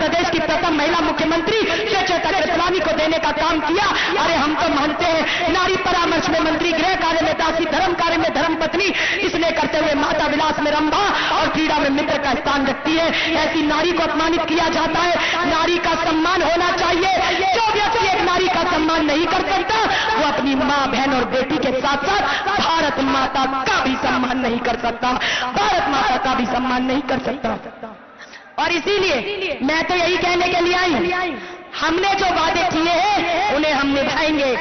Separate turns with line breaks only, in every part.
प्रदेश की प्रथम महिला मुख्यमंत्री सुचेता कृपलानी को देने का काम किया। अरे हम तो मानते हैं नारी परामर्श में मंत्री, गृह कार्य में दासी, धर्म कार्य में धर्म पत्नी, इसने करते हुए माता विलास में रंभा और क्रीड़ा में मित्र का स्थान रखती है। ऐसी नारी को अपमानित किया जाता है। नारी का सम्मान होना चाहिए। जो व्यक्ति एक नारी का सम्मान नहीं कर सकता वो अपनी मां, बहन और बेटी के साथ साथ भारत माता का भी सम्मान नहीं कर सकता, भारत माता का भी सम्मान नहीं कर सकता। और इसीलिए मैं तो यही कहने के लिए आई, हमने जो वादे किए हैं उन्हें हम निभाएंगे।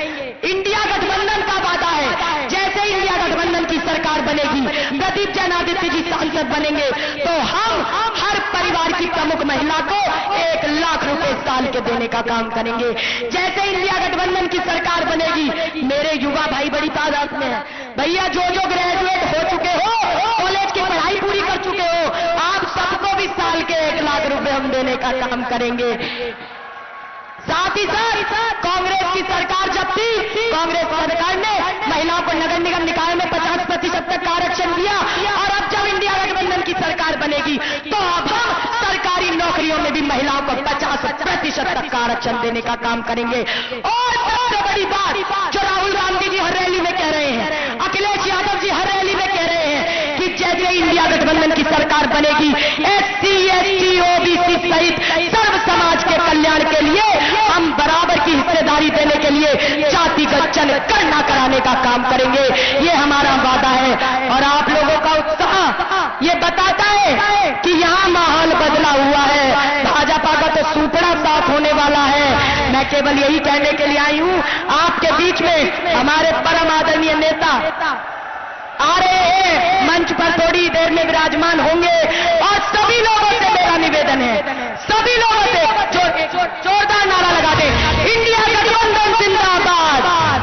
इंडिया गठबंधन का वादा है, जैसे इंडिया गठबंधन की सरकार बनेगी, प्रदीप जैनादित्य जी सांसद बनेंगे, तो हम हर परिवार की प्रमुख महिला को 1 लाख रुपए साल के देने का काम करेंगे। जैसे इंडिया गठबंधन की सरकार बनेगी, मेरे युवा भाई बड़ी तादाद में है, भैया जो ग्रेजुएट हो चुके हो, कॉलेज की पढ़ाई पूरी कर चुके हो, आप सबको भी साल के 1 लाख रुपए हम देने का काम करेंगे। साथ ही साथ कांग्रेस की सरकार जब थी, कांग्रेस सरकार ने महिलाओं को नगर निगम निकाय में 50% तक आरक्षण दिया, और अब जब इंडिया गठबंधन की सरकार बनेगी तो अब हम सरकारी नौकरियों में भी महिलाओं को 50% तक आरक्षण देने का काम करेंगे। और सबसे बड़ी बात जो राहुल गांधी जी हर रैली में कह रहे हैं, अखिलेश यादव जी हर रैली में कह रहे हैं कि जैसे इंडिया गठबंधन की सरकार बनेगी, SC, ST, OBC सहित सर्व समाज के कल्याण के लिए हम बराबर की हिस्सेदारी देने के लिए जातिगत जनगणना कराने का काम करेंगे। ये हमारा वादा है। और आप लोगों का उत्साह ये बताता है कि यहाँ माहौल बदला हुआ है, भाजपा का तो सूपड़ा साफ होने वाला है। मैं केवल यही कहने के लिए आई हूँ, आपके बीच में हमारे परम आदरणीय नेता आ रहे हैं, मंच पर थोड़ी देर में विराजमान होंगे, और सभी लोगों से मेरा निवेदन है, सभी लोगों से जोरदार नारा लगा दे, इंडिया गठबंधन जिंदाबाद,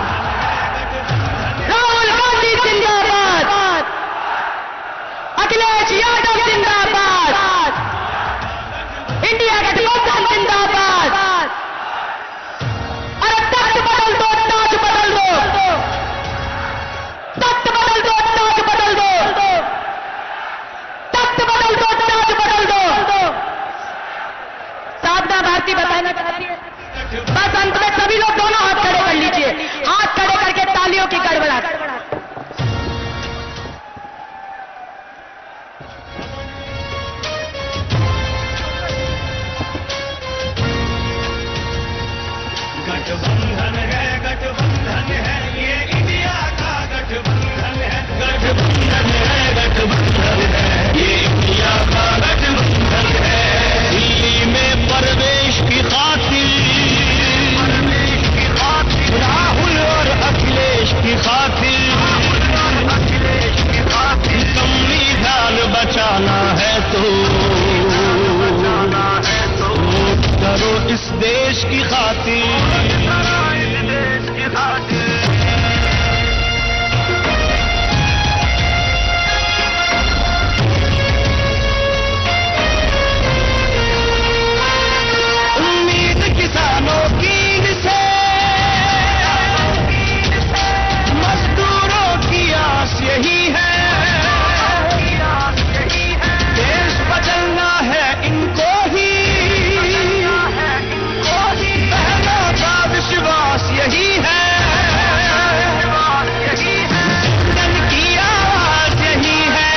राहुल गांधी जिंदाबाद, अखिलेश यादव जिंदाबाद, इंडिया गठबंधन जिंदाबाद। अरे तख्त बदल दो, ताज बदल दो, तख्त बदल दो, ताज बदल दो, तख्त बदल दो, ताज बदल दो। साधना भारती बताना चाहती है। बस अंत में सभी लोग दोनों हाथ खड़े कर लीजिए, हाथ खड़े करके तालियों की गड़गड़ाहट।
गठबंधन है, ये इंडिया का गठबंधन है, गठबंधन है, गठबंधन है, ये इंडिया का गठबंधन है। दिल्ली में प्रवेश की खातिर राहुल और अखिलेश की खातिर संविधान बचाना है तो करो इस देश की खातिर। उम्मीद किसानों की से, मजदूरों की आस यही है, देश बदलना है इनको ही, बहनों का विश्वास यही है, जन की आवाज यही है।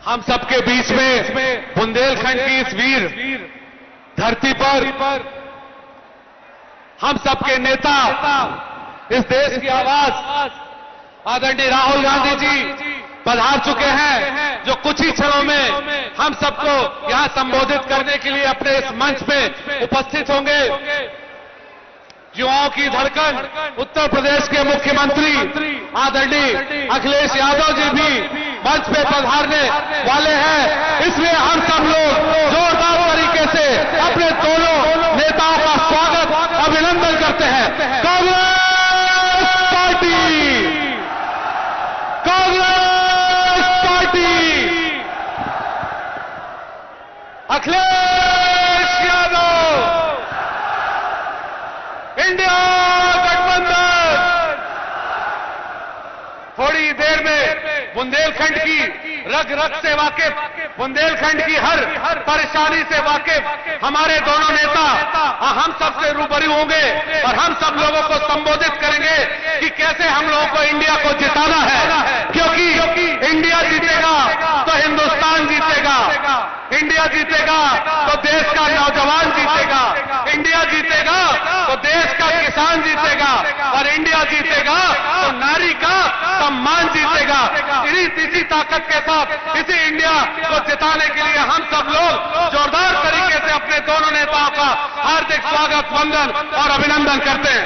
हम सबके बीच में बुंदेलखंड की इस वीर धरती पर हम सबके नेता, इस देश की आवाज आदरणीय राहुल गांधी जी पधार चुके हैं, जो कुछ ही क्षणों में हम सबको यहां संबोधित करने के लिए अपने इस मंच पे उपस्थित होंगे। युवाओं की धड़कन उत्तर प्रदेश के मुख्यमंत्री आदरणीय अखिलेश यादव जी भी मंच पे पधारने वाले हैं, इसलिए हम सब लोग जोरदार Congress party, Congress party, Akhilesh Yadav, India गठबंधन। थोड़ी देर में बुंदेलखंड की रग रग से वाकिफ, बुंदेलखंड की हर परेशानी से वाकिफ हमारे दोनों नेता हम सबसे रूबरू होंगे और हम सब लोगों को संबोधित करेंगे कि कैसे हम लोगों को इंडिया को जिताना है, क्योंकि इंडिया जीतेगा तो हिंदुस्तान जीतेगा, इंडिया जीतेगा तो देश का नौजवान जीतेगा, इंडिया जीतेगा तो देश का किसान जीतेगा और इंडिया जीतेगा तो नारी का सम्मान जीतेगा। इसी ताकत के साथ इसी इंडिया को जिताने के लिए हम सब लोग जोरदार तरीके से अपने दोनों नेताओं का हार्दिक स्वागत, वंदन और अभिनंदन करते हैं।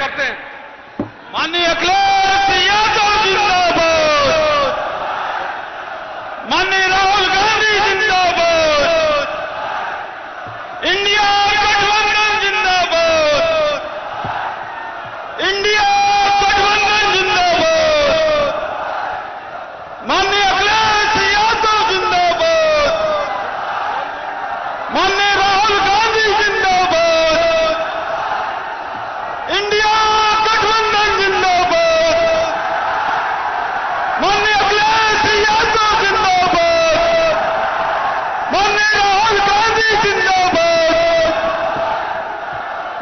माननीय अखिलेश यादव जिंदाबाद, माननीय राहुल गांधी जिंदाबाद, इंडिया गठबंधन जिंदाबाद, इंडिया गठबंधन जिंदाबाद, माननीय अखिलेश यादव जिंदाबाद, माननीय राहुल गांधी जिंदाबाद, इंडिया गठबंधन जिंदाबाद, माननीय अखिलेश यादव जिंदाबाद, माननीय राहुल गांधी जिंदाबाद,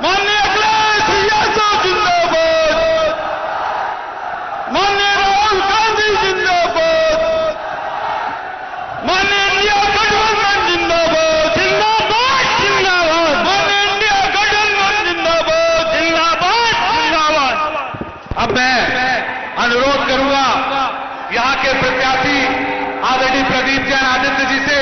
माननीय अखिलेश यादव जिंदाबाद, माननीय राहुल गांधी जिंदाबाद, माननीय इंडिया गठबंधन जिंदाबाद, जिंदाबाद जिंदाबाद, माननीय इंडिया गठबंधन जिंदाबाद, जिंदाबाद जिंदाबाद। अब मैं अनुरोध करूंगा यहां के प्रत्याशी आदरणीय प्रदीप जैन आदित्य जी से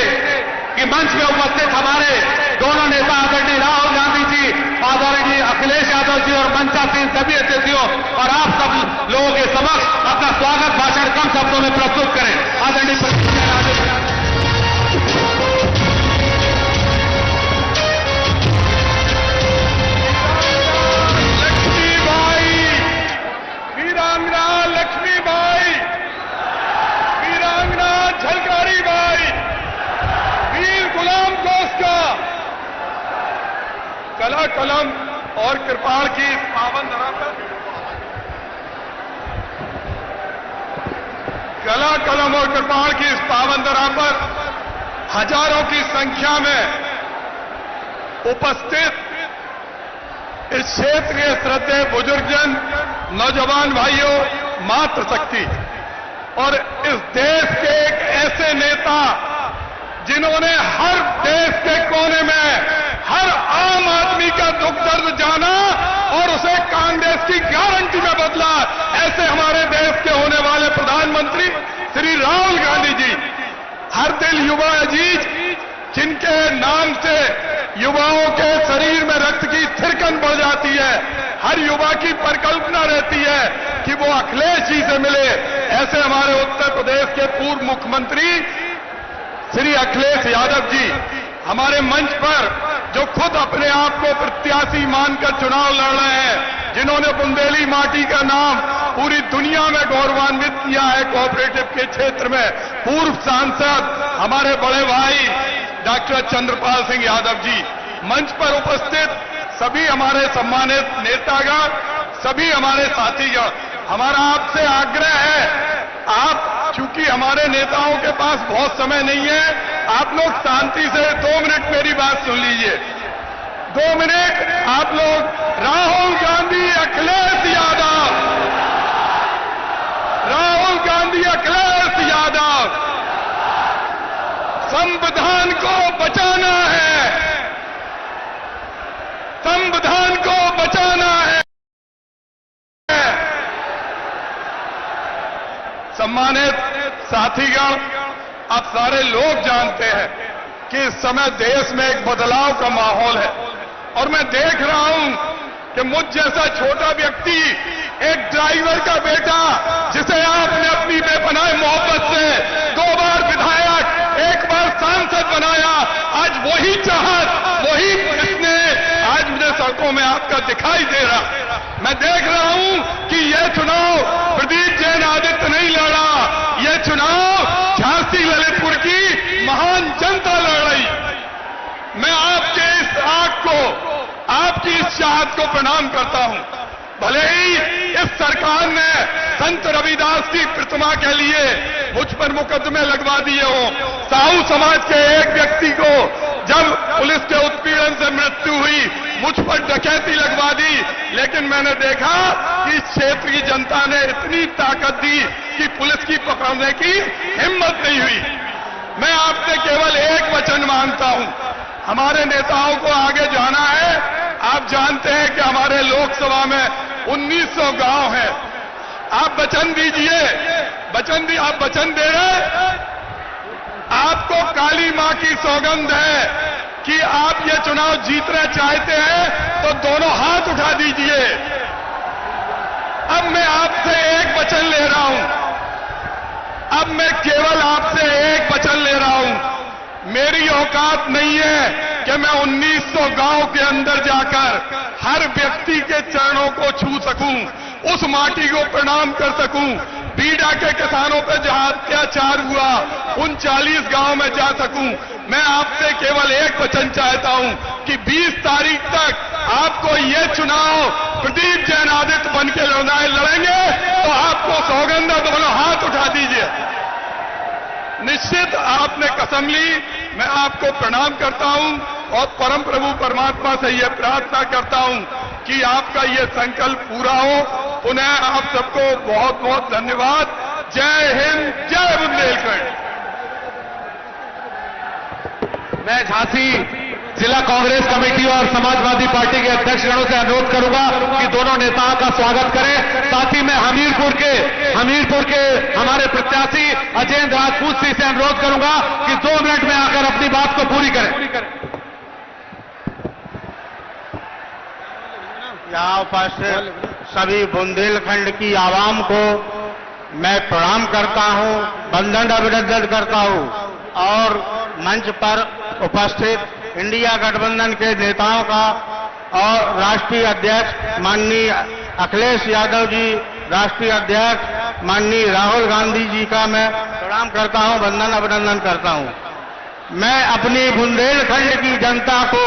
कि मंच में उपस्थित हमारे दोनों नेता आदरणीय राहुल गांधी जी, आदरणीय अखिलेश यादव जी और मंचासीन सभी अतिथियों और आप सब लोगों के समक्ष अपना स्वागत भाषण कम शब्दों में प्रस्तुत करें। आदरणीय प्रदीप जैन आदित्य। लक्ष्मीबाई, वीरांगना लक्ष्मीबाई, वीरांगना झलकारी बाई, वीर गुलाम घोष का कला कलम और कृपाण की इस पावन धरा पर, कला कलम और कृपाण की इस पावन धरा पर हजारों की संख्या में उपस्थित इस क्षेत्र के श्रद्धेय बुजुर्गजन, नौजवान भाइयों, मातृशक्ति और इस देश के एक ऐसे नेता जिन्होंने हर देश के कोने में हर आम आदमी का दुख दर्द जाना और उसे कांग्रेस की गारंटी में बदला, ऐसे हमारे देश के होने वाले प्रधानमंत्री श्री राहुल गांधी जी। हर दिल युवा अजीज, जिनके नाम से युवाओं के शरीर में रक्त की थिरकन बढ़ जाती है, हर युवा की परिकल्पना रहती है कि वो अखिलेश जी से मिले। ऐसे हमारे उत्तर प्रदेश के पूर्व मुख्यमंत्री श्री अखिलेश यादव जी हमारे मंच पर, जो खुद अपने आप को प्रत्याशी मानकर चुनाव लड़ रहे हैं, जिन्होंने बुंदेली माटी का नाम पूरी दुनिया में गौरवान्वित किया है कोऑपरेटिव के क्षेत्र में, पूर्व सांसद हमारे बड़े भाई डॉक्टर चंद्रपाल सिंह यादव जी, मंच पर उपस्थित सभी हमारे सम्मानित नेतागण, सभी हमारे साथीगण, हमारा आपसे आग्रह है, आप चूंकि हमारे नेताओं के पास बहुत समय नहीं है, आप लोग शांति से 2 मिनट मेरी बात सुन लीजिए। 2 मिनट आप लोग राहुल गांधी अखिलेश यादव, राहुल गांधी अखिलेश यादव, संविधान को बचाना है, संविधान को बचाना है। सम्मानित साथीगण, आप सारे लोग जानते हैं कि इस समय देश में एक बदलाव का माहौल है और मैं देख रहा हूं कि मुझ जैसा छोटा व्यक्ति, एक ड्राइवर का बेटा, जिसे आपने अपनी बेपनाह मोहब्बत से 2 बार विधायक, 1 बार सांसद बनाया, आज वही चाहत, वही इसने आज मुझे सड़कों में आपका दिखाई दे रहा। मैं देख रहा हूं कि यह चुनाव प्रदीप जैन आदित्य नहीं लड़ा, यह चुनाव झांसी ललितपुर की महान जनता लड़ रही। मैं आपके इस आग को, आपकी इस चाहत को प्रणाम करता हूं। भले ही इस सरकार ने संत रविदास की प्रतिमा के लिए मुझ पर मुकदमे लगवा दिए हों, साहू समाज के एक व्यक्ति को जब पुलिस के उत्पीड़न से मृत्यु हुई मुझ पर डकैती लगवा दी, लेकिन मैंने देखा कि इस क्षेत्र की जनता ने इतनी ताकत दी कि पुलिस की पकड़ने की हिम्मत नहीं हुई। मैं आपसे केवल एक वचन मांगता हूं, हमारे नेताओं को आगे जाना है। आप जानते हैं कि हमारे लोकसभा में 1900 गांव हैं। आप वचन दीजिए, आप वचन दे रहे, आपको काली मां की सौगंध है कि आप ये चुनाव जीतना चाहते हैं तो दोनों हाथ उठा दीजिए। अब मैं आपसे एक वचन ले रहा हूं, अब मैं केवल आपसे एक वचन ले रहा हूं। मेरी औकात नहीं है कि मैं 1900 गांव के अंदर जाकर हर व्यक्ति के चरणों को छू सकूं, उस माटी को प्रणाम कर सकूं। बीडा के किसानों पर जहां अत्याचार हुआ उन 40 गांव में जा सकूं। मैं आपसे केवल एक वचन चाहता हूं कि 20 तारीख तक आपको ये चुनाव प्रदीप जैन आदित्य बन के लड़ेंगे तो आपको सौगंध है, दोनों हाथ उठा दीजिए। निश्चित आपने कसम ली, मैं आपको प्रणाम करता हूं और परम प्रभु परमात्मा से यह प्रार्थना करता हूं कि आपका यह संकल्प पूरा हो। पुनः आप सबको बहुत बहुत धन्यवाद। जय हिंद, जय बुंदेलखंड।
मैं झांसी जिला कांग्रेस कमेटी और समाजवादी पार्टी के अध्यक्षगणों से अनुरोध करूंगा कि दोनों नेताओं का स्वागत करें। साथ ही मैं हमीरपुर के हमारे प्रत्याशी अजयेंद्र राजपूत से अनुरोध करूंगा कि 2 मिनट में आकर अपनी बात को पूरी करें।
यहाँ उपस्थित सभी बुंदेलखंड की आवाम को मैं प्रणाम करता हूँ, वंदन अभिनंदन करता हूँ और मंच पर उपस्थित इंडिया गठबंधन के नेताओं का और राष्ट्रीय अध्यक्ष माननीय अखिलेश यादव जी, राष्ट्रीय अध्यक्ष माननीय राहुल गांधी जी का मैं प्रणाम करता हूं, वंदन अभिनंदन करता हूं। मैं अपनी बुंदेलखंड की जनता को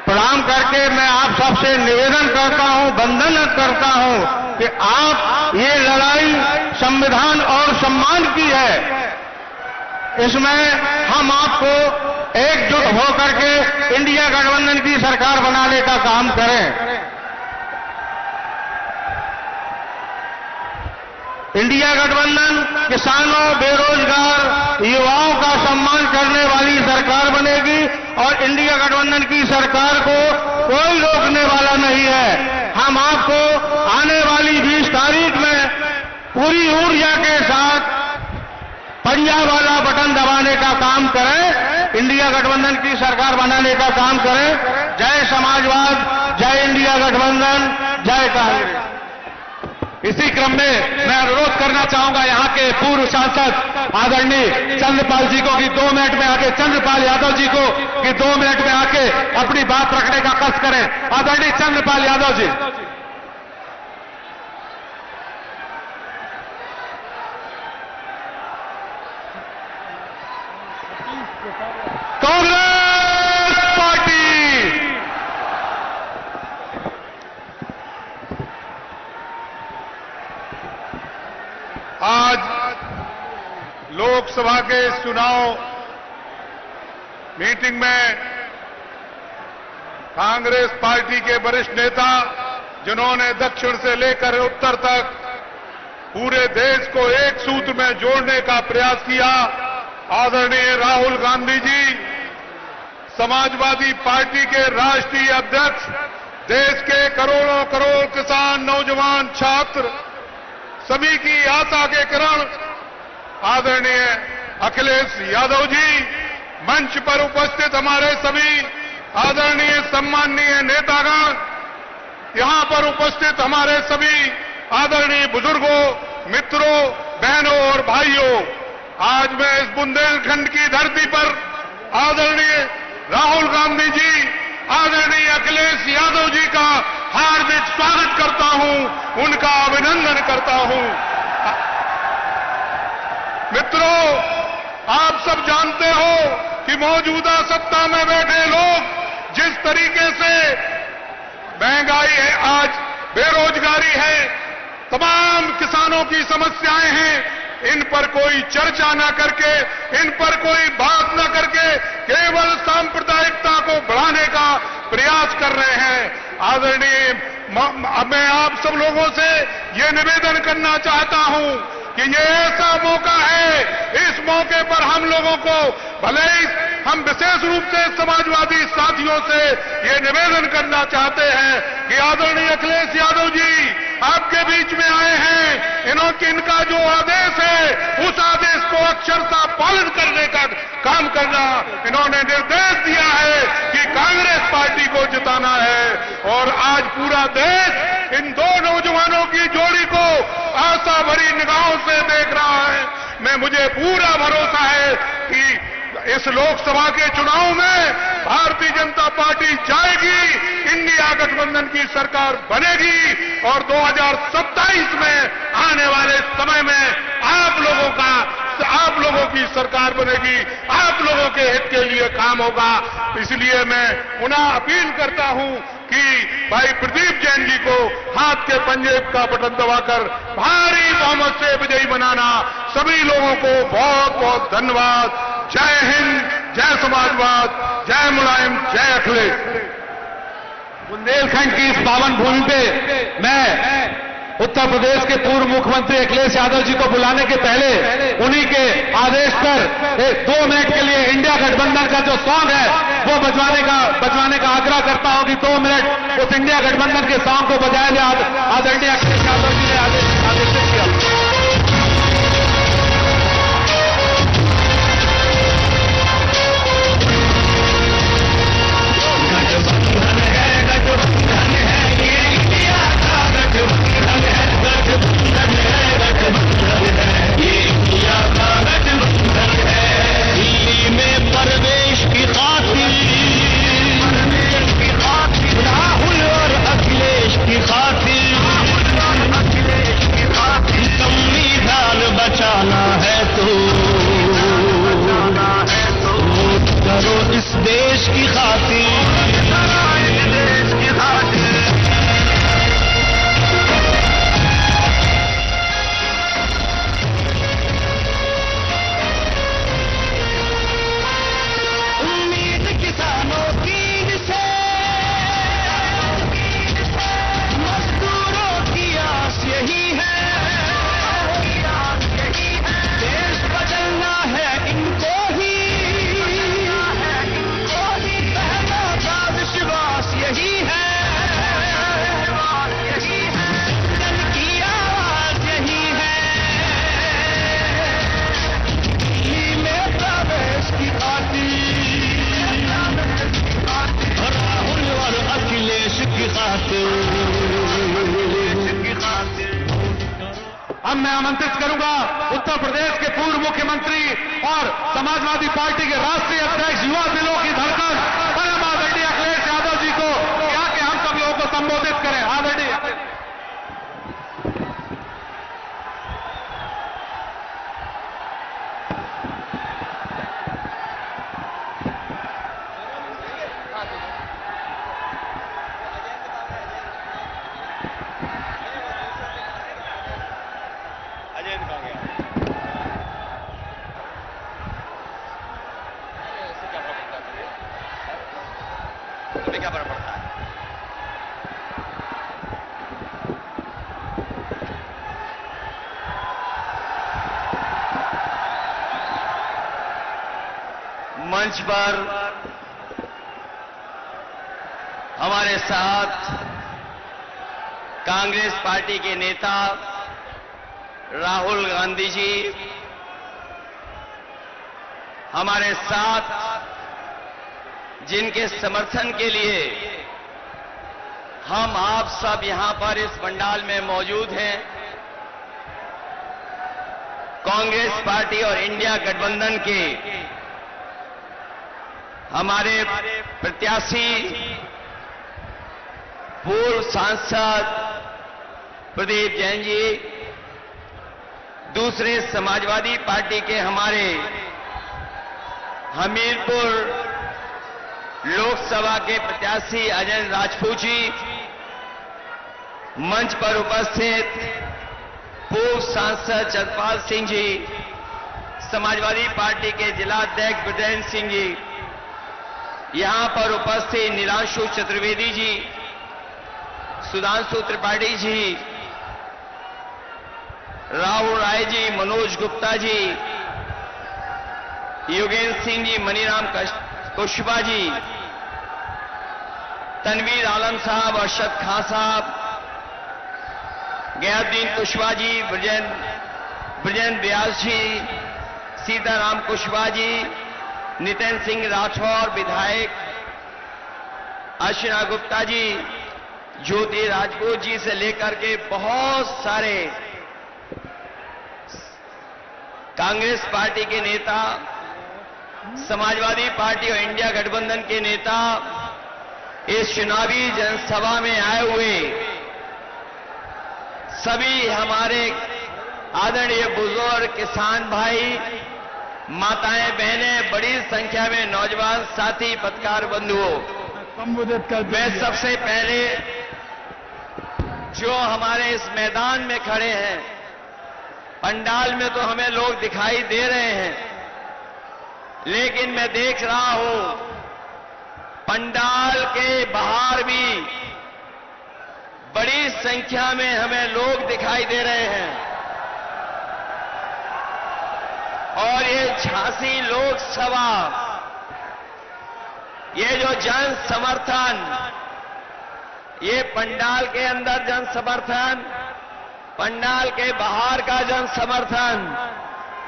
प्रणाम करके मैं आप सबसे निवेदन करता हूं, वंदन करता हूं कि आप ये लड़ाई संविधान और सम्मान की है, इसमें हम आपको एकजुट होकर के इंडिया गठबंधन की सरकार बनाने का काम करें। इंडिया गठबंधन किसानों, बेरोजगार युवाओं का सम्मान करने वाली सरकार बनेगी और इंडिया गठबंधन की सरकार को कोई रोकने वाला नहीं है। हम आपको आने वाली 20 तारीख में पूरी ऊर्जा के साथ पंजा वाला बटन दबाने का काम करें, इंडिया गठबंधन की सरकार बनाने का काम करें। जय समाजवाद, जय इंडिया गठबंधन, जय कांग्रेस।
इसी क्रम में मैं अनुरोध करना चाहूंगा यहाँ के पूर्व सांसद आदरणीय चंद्रपाल जी को कि 2 मिनट में आके, चंद्रपाल यादव जी को कि 2 मिनट में आके अपनी बात रखने का कष्ट करें। आदरणीय चंद्रपाल यादव जी। कांग्रेस पार्टी।
आज लोकसभा के चुनाव मीटिंग में कांग्रेस पार्टी के वरिष्ठ नेता, जिन्होंने दक्षिण से लेकर उत्तर तक पूरे देश को एक सूत्र में जोड़ने का प्रयास किया, आदरणीय राहुल गांधी जी, समाजवादी पार्टी के राष्ट्रीय अध्यक्ष, देश के करोड़ों करोड़ किसान, नौजवान, छात्र, सभी की आशा के किरण आदरणीय अखिलेश यादव जी, मंच पर उपस्थित हमारे सभी आदरणीय सम्माननीय नेतागण, यहां पर उपस्थित हमारे सभी आदरणीय बुजुर्गों, मित्रों, बहनों और भाइयों, आज मैं इस बुंदेलखंड की धरती पर आदरणीय राहुल गांधी जी, आदरणीय अखिलेश यादव जी का
हार्दिक स्वागत करता हूं, उनका अभिनंदन करता हूं। मित्रों, आप सब जानते हो कि मौजूदा सत्ता में बैठे लोग जिस तरीके से महंगाई है, आज बेरोजगारी है, तमाम किसानों की समस्याएं हैं, इन पर कोई चर्चा न करके, इन पर कोई बात न करके केवल सांप्रदायिकता को बढ़ाने का प्रयास कर रहे हैं। आदरणीय, मैं आप सब लोगों से ये निवेदन करना चाहता हूं कि ये ऐसा मौका है, इस मौके पर हम लोगों को, भले ही हम विशेष रूप से समाजवादी साथियों से ये निवेदन करना चाहते हैं कि आदरणीय अखिलेश यादव जी आपके बीच में आए हैं, इनका जो आदेश है उस आदेश को अक्षरशः पालन करने का काम करना इन्होंने निर्देश दिया है कि कांग्रेस पार्टी को जिताना है। और आज पूरा देश इन दो नौजवानों की जोड़ी को आशा भरी निगाहों से देख रहा है। मुझे पूरा भरोसा है कि इस लोकसभा के चुनाव में भारतीय जनता पार्टी जाएगी, इंडिया गठबंधन की सरकार बनेगी और 2027 में आने वाले समय में आप लोगों की सरकार बनेगी, आप लोगों के हित के लिए काम होगा। इसलिए मैं पुनः अपील करता हूं कि भाई प्रदीप जैन जी को हाथ के पंजे का बटन दबाकर भारी बहुमत से विजयी बनाना। सभी लोगों को बहुत बहुत धन्यवाद। जय हिंद, जय समाजवाद, जय मुलायम, जय अखिलेश।
बुंदेलखंड की इस पावन भूमि पे मैं उत्तर प्रदेश के पूर्व मुख्यमंत्री अखिलेश यादव जी को बुलाने के पहले उन्हीं के आदेश पर 2 मिनट के लिए इंडिया गठबंधन का जो सॉन्ग है वो बजवाने का आग्रह करता हूं कि 2 मिनट उस इंडिया गठबंधन के सॉन्ग को बजाया जाए। आदरणीय अखिलेश यादव जी ने आदेशित किया। अब मैं आमंत्रित करूंगा उत्तर प्रदेश के पूर्व मुख्यमंत्री और समाजवादी पार्टी के राष्ट्रीय अध्यक्ष, युवा दिलों की धड़कन परम आदरणीय अखिलेश यादव जी को क्या कि हम सब लोगों को संबोधित करें। आदरणीय
क्या फर्क पड़ता है? मंच पर हमारे साथ कांग्रेस पार्टी के नेता राहुल गांधी जी, हमारे साथ जिनके समर्थन के लिए हम आप सब यहां पर इस पंडाल में मौजूद हैं, कांग्रेस पार्टी और इंडिया गठबंधन के हमारे प्रत्याशी
पूर्व सांसद प्रदीप जैन जी, दूसरे समाजवादी पार्टी के हमारे हमीरपुर लोकसभा के प्रत्याशी अजय राजपूत जी, मंच पर उपस्थित पूर्व सांसद चंद्रपाल सिंह जी, समाजवादी पार्टी के जिला अध्यक्ष ब्रजेंद्र सिंह जी, यहां पर उपस्थित नीलांशु चतुर्वेदी जी, सुधांशु त्रिपाठी जी, राहुल राय जी, मनोज गुप्ता जी, योगेंद्र सिंह जी, मनीराम कुशवाहा जी, तनवीर आलम साहब, अरशद खान साहब, गयाउद्दीन कुशवाहा जी, ब्रजेंद्र व्यास जी, सीताराम कुशवाहा जी, नितिन सिंह राठौर विधायक, अर्चना गुप्ता जी, ज्योति राजपूत जी से लेकर के बहुत सारे कांग्रेस पार्टी के नेता, समाजवादी पार्टी और इंडिया गठबंधन के नेता इस चुनावी जनसभा में आए हुए सभी हमारे आदरणीय बुजुर्ग, किसान भाई, माताएं, बहनें, बड़ी संख्या में नौजवान साथी, पत्रकार बंधुओं,
संबोधित कर
मैं सबसे पहले जो हमारे इस मैदान में खड़े हैं, पंडाल में तो हमें लोग दिखाई दे रहे हैं, लेकिन मैं देख रहा हूं पंडाल के बाहर भी बड़ी संख्या में हमें लोग दिखाई दे रहे हैं। और ये झांसी लोकसभा, ये जो जन समर्थन, ये पंडाल के अंदर जन समर्थन, पंडाल के बाहर का जन समर्थन,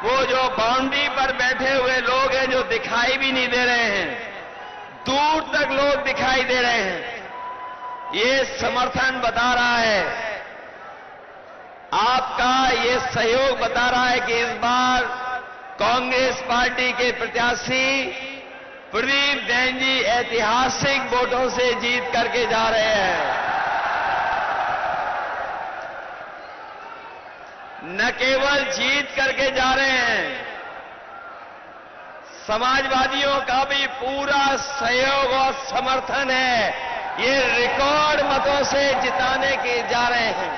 वो जो बाउंड्री पर बैठे हुए लोग हैं जो दिखाई भी नहीं दे रहे हैं, दूर तक लोग दिखाई दे रहे हैं, ये समर्थन बता रहा है, आपका ये सहयोग बता रहा है कि इस बार कांग्रेस पार्टी के प्रत्याशी प्रदीप जैन जी ऐतिहासिक वोटों से जीत करके जा रहे हैं। न केवल जीत करके जा रहे हैं, समाजवादियों का भी पूरा सहयोग और समर्थन है, ये रिकॉर्ड मतों से जिताने के जा रहे हैं।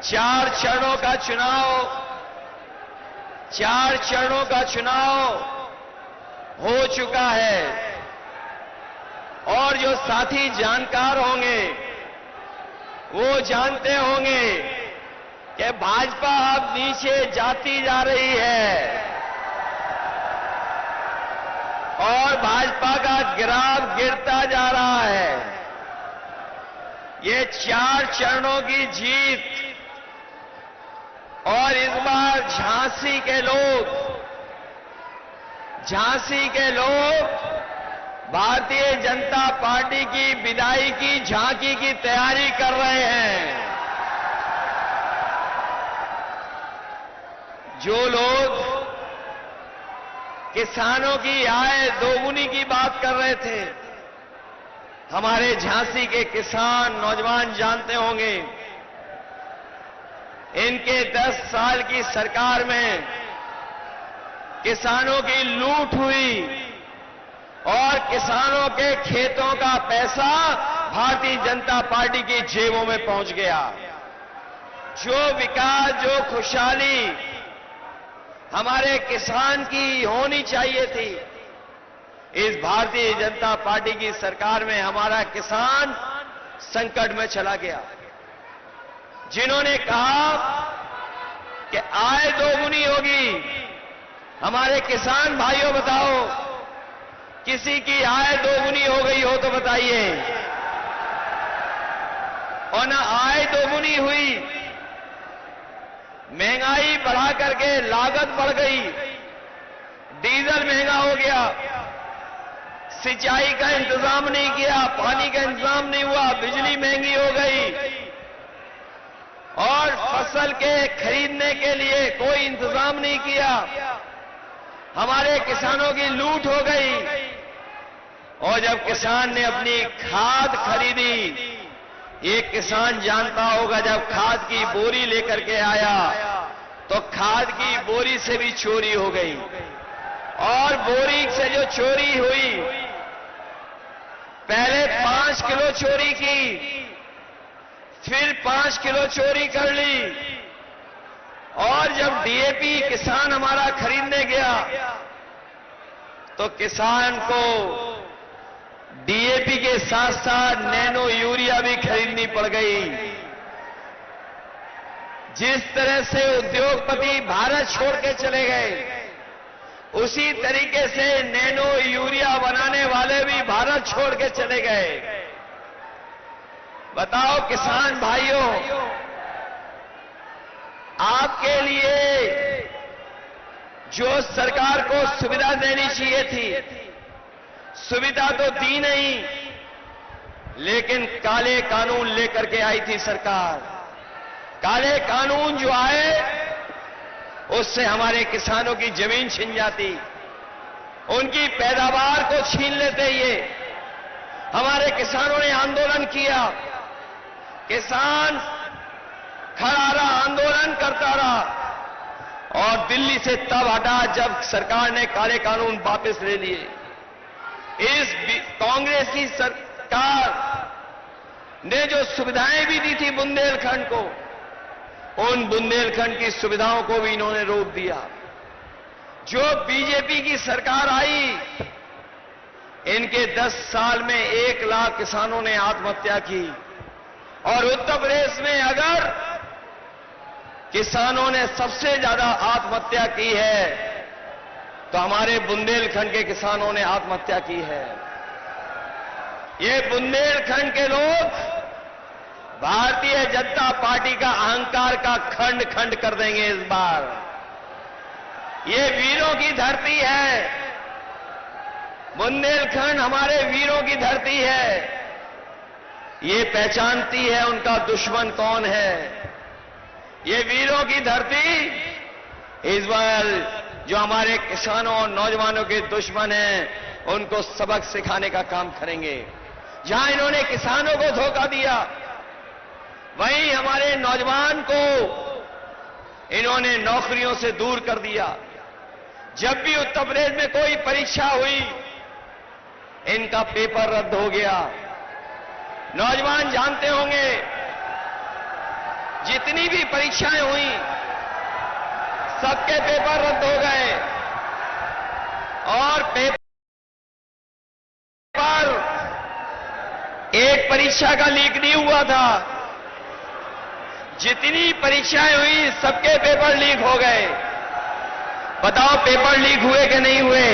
4 चरणों का चुनाव हो चुका है। और जो साथी जानकार होंगे वो जानते होंगे कि भाजपा अब नीचे जाती जा रही है और भाजपा का ग्राफ गिरता जा रहा है। ये 4 चरणों की जीत, और इस बार झांसी के लोग भारतीय जनता पार्टी की विदाई की झांकी की तैयारी कर रहे हैं। जो लोग किसानों की आय दोगुनी की बात कर रहे थे, हमारे झांसी के किसान नौजवान जानते होंगे, इनके 10 साल की सरकार में किसानों की लूट हुई और किसानों के खेतों का पैसा भारतीय जनता पार्टी की जेबों में पहुंच गया। जो विकास, जो खुशहाली हमारे किसान की होनी चाहिए थी, इस भारतीय जनता पार्टी की सरकार में हमारा किसान संकट में चला गया। जिन्होंने कहा कि आय दोगुनी होगी, हमारे किसान भाइयों बताओ, किसी की आय दोगुनी हो गई हो तो बताइए। और ना आय दोगुनी हुई, महंगाई बढ़ा करके लागत बढ़ गई, डीजल महंगा हो गया, सिंचाई का इंतजाम नहीं किया, पानी का इंतजाम नहीं हुआ, बिजली महंगी हो गई और फसल के खरीदने के लिए कोई इंतजाम नहीं किया। हमारे किसानों की लूट हो गई। और जब किसान ने अपनी खाद खरीदी, एक किसान जानता होगा जब खाद की बोरी लेकर के आया तो खाद की बोरी से भी चोरी हो गई, और बोरी से जो चोरी हुई, पहले 5 किलो चोरी की, फिर 5 किलो चोरी कर ली, और जब डीएपी किसान हमारा खरीदने गया तो किसान को डीएपी के साथ साथ नैनो यूरिया भी खरीदनी पड़ गई। जिस तरह से उद्योगपति भारत छोड़ के चले गए, उसी तरीके से नैनो यूरिया बनाने वाले भी भारत छोड़ के चले गए। बताओ किसान भाइयों, आपके लिए जो सरकार को सुविधा देनी चाहिए थी, सुविधा तो दी नहीं, लेकिन काले कानून लेकर के आई थी सरकार। काले कानून जो आए उससे हमारे किसानों की जमीन छिन जाती, उनकी पैदावार को छीन लेते। ये हमारे किसानों ने आंदोलन किया, किसान खड़ा रहा, आंदोलन करता रहा, और दिल्ली से तब हटा जब सरकार ने काले कानून वापस ले लिए। इस कांग्रेस की सरकार ने जो सुविधाएं भी दी थी बुंदेलखंड को, उन बुंदेलखंड की सुविधाओं को भी इन्होंने रोक दिया। जो बीजेपी की सरकार आई, इनके 10 साल में 1 लाख किसानों ने आत्महत्या की, और उत्तर प्रदेश में अगर किसानों ने सबसे ज्यादा आत्महत्या की है तो हमारे बुंदेलखंड के किसानों ने आत्महत्या की है। ये बुंदेलखंड के लोग भारतीय जनता पार्टी का अहंकार का खंड खंड कर देंगे इस बार। ये वीरों की धरती है, बुंदेलखंड हमारे वीरों की धरती है। ये पहचानती है उनका दुश्मन कौन है। ये वीरों की धरती इस बार जो हमारे किसानों और नौजवानों के दुश्मन हैं, उनको सबक सिखाने का काम करेंगे। जहां इन्होंने किसानों को धोखा दिया, वहीं हमारे नौजवान को इन्होंने नौकरियों से दूर कर दिया। जब भी उत्तर प्रदेश में कोई परीक्षा हुई, इनका पेपर रद्द हो गया। नौजवान जानते होंगे, जितनी भी परीक्षाएं हुई, सबके पेपर रद्द हो गए, और पेपर एक परीक्षा का लीक नहीं हुआ था। जितनी परीक्षाएं हुई, सबके पेपर लीक हो गए। बताओ पेपर लीक हुए कि नहीं हुए?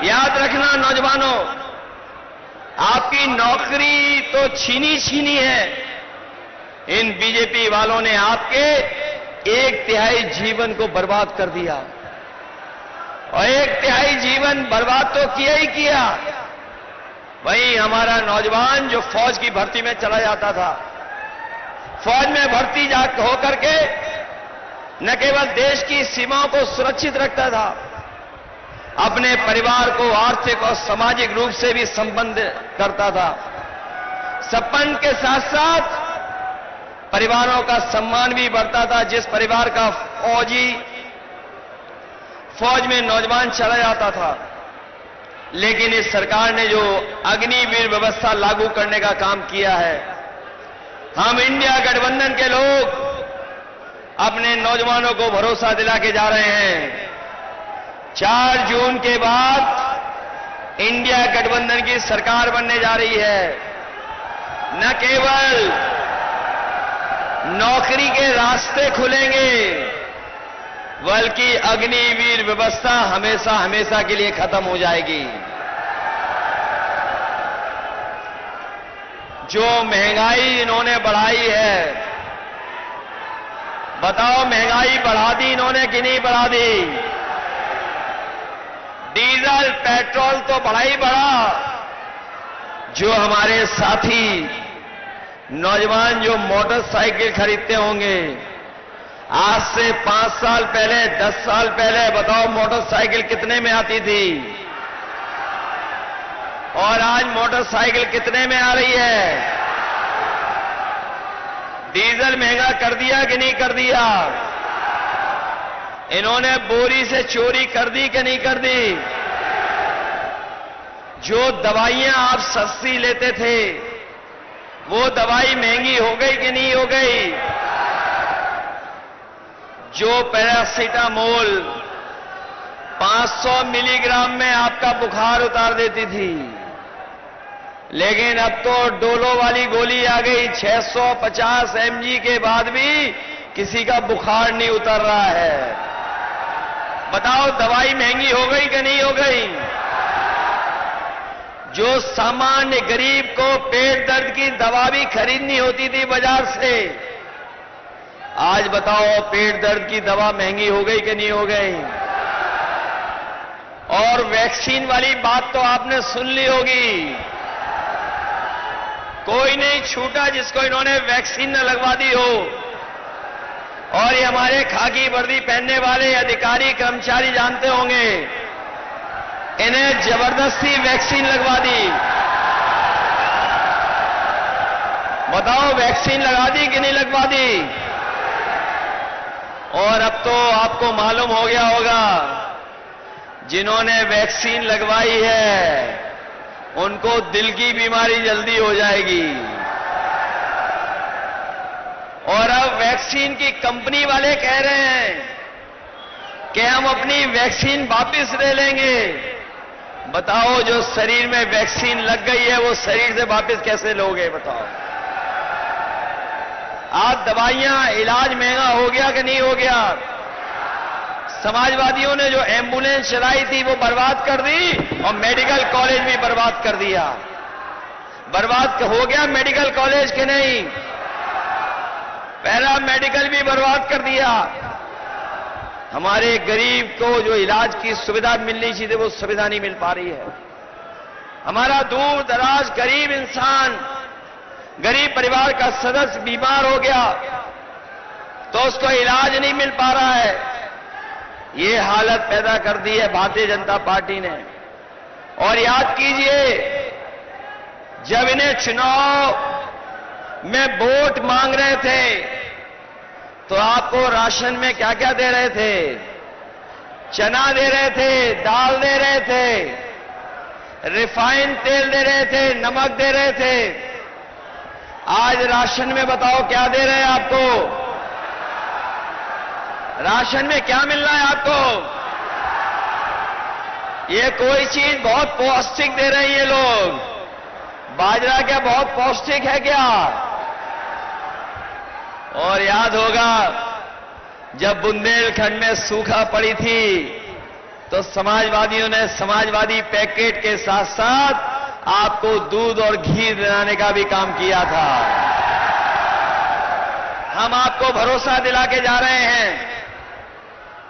याद रखना नौजवानों, आपकी नौकरी तो छीनी है। इन बीजेपी वालों ने आपके 1/3 जीवन को बर्बाद कर दिया, और 1/3 जीवन बर्बाद तो किया ही किया। वहीं हमारा नौजवान जो फौज की भर्ती में चला जाता था, फौज में भर्ती होकर के न केवल देश की सीमाओं को सुरक्षित रखता था, अपने परिवार को आर्थिक और सामाजिक रूप से भी संबंध करता था। संपन्न के साथ साथ परिवारों का सम्मान भी बढ़ता था। जिस परिवार का फौज में नौजवान चला जाता था, लेकिन इस सरकार ने जो अग्निवीर व्यवस्था लागू करने का काम किया है, हम इंडिया गठबंधन के लोग अपने नौजवानों को भरोसा दिला के जा रहे हैं। 4 जून के बाद इंडिया गठबंधन की सरकार बनने जा रही है। न केवल नौकरी के रास्ते खुलेंगे, बल्कि अग्निवीर व्यवस्था हमेशा हमेशा के लिए खत्म हो जाएगी। जो महंगाई इन्होंने बढ़ाई है, बताओ महंगाई बढ़ा दी इन्होंने कि नहीं बढ़ा दी? डीजल पेट्रोल तो बढ़ा ही बढ़ा। जो हमारे साथी नौजवान जो मोटरसाइकिल खरीदते होंगे, आज से 5 साल पहले, 10 साल पहले बताओ मोटरसाइकिल कितने में आती थी? और आज मोटरसाइकिल कितने में आ रही है? डीजल महंगा कर दिया कि नहीं कर दिया? इन्होंने बोरी से चोरी कर दी कि नहीं कर दी? जो दवाइयां आप सस्ती लेते थे, वो दवाई महंगी हो गई कि नहीं हो गई? जो पैरासीटामोल 500 मिलीग्राम में आपका बुखार उतार देती थी, लेकिन अब तो डोलो वाली गोली आ गई। 650 mg के बाद भी किसी का बुखार नहीं उतर रहा है। बताओ, दवाई महंगी हो गई कि नहीं हो गई? जो सामान्य गरीब को पेट दर्द की दवा भी खरीदनी होती थी बाजार से, आज बताओ पेट दर्द की दवा महंगी हो गई कि नहीं हो गई? और वैक्सीन वाली बात तो आपने सुन ली होगी। कोई नहीं छूटा जिसको इन्होंने वैक्सीन न लगवा दी हो। और ये हमारे खाकी वर्दी पहनने वाले अधिकारी कर्मचारी जानते होंगे, इन्हें जबरदस्ती वैक्सीन लगवा दी। बताओ, वैक्सीन लगा दी कि नहीं लगवा दी? और अब तो आपको मालूम हो गया होगा, जिन्होंने वैक्सीन लगवाई है उनको दिल की बीमारी जल्दी हो जाएगी। और अब वैक्सीन की कंपनी वाले कह रहे हैं कि हम अपनी वैक्सीन वापस ले लेंगे। बताओ, जो शरीर में वैक्सीन लग गई है वो शरीर से वापस कैसे लोगे? बताओ। आज दवाइयां, इलाज महंगा हो गया कि नहीं हो गया? समाजवादियों ने जो एम्बुलेंस चलाई थी वो बर्बाद कर दी और मेडिकल कॉलेज भी बर्बाद कर दिया। बर्बाद हो गया मेडिकल कॉलेज कि नहीं? पहला मेडिकल भी बर्बाद कर दिया। हमारे गरीब को जो इलाज की सुविधा मिलनी चाहिए वो सुविधा नहीं मिल पा रही है। हमारा दूर दराज गरीब इंसान, गरीब परिवार का सदस्य बीमार हो गया तो उसको इलाज नहीं मिल पा रहा है। ये हालत पैदा कर दी है भारतीय जनता पार्टी ने। और याद कीजिए, जब इन्हें चुनाव में वोट मांग रहे थे तो आपको राशन में क्या क्या दे रहे थे? चना दे रहे थे, दाल दे रहे थे, रिफाइंड तेल दे रहे थे, नमक दे रहे थे। आज राशन में बताओ क्या दे रहे हैं आपको? राशन में क्या मिल रहा है आपको? ये कोई चीज बहुत पौष्टिक दे रहे हैं ये लोग। बाजरा क्या बहुत पौष्टिक है क्या? और याद होगा, जब बुंदेलखंड में सूखा पड़ी थी तो समाजवादियों ने समाजवादी पैकेट के साथ साथ आपको दूध और घी दिलाने का भी काम किया था। हम आपको भरोसा दिला के जा रहे हैं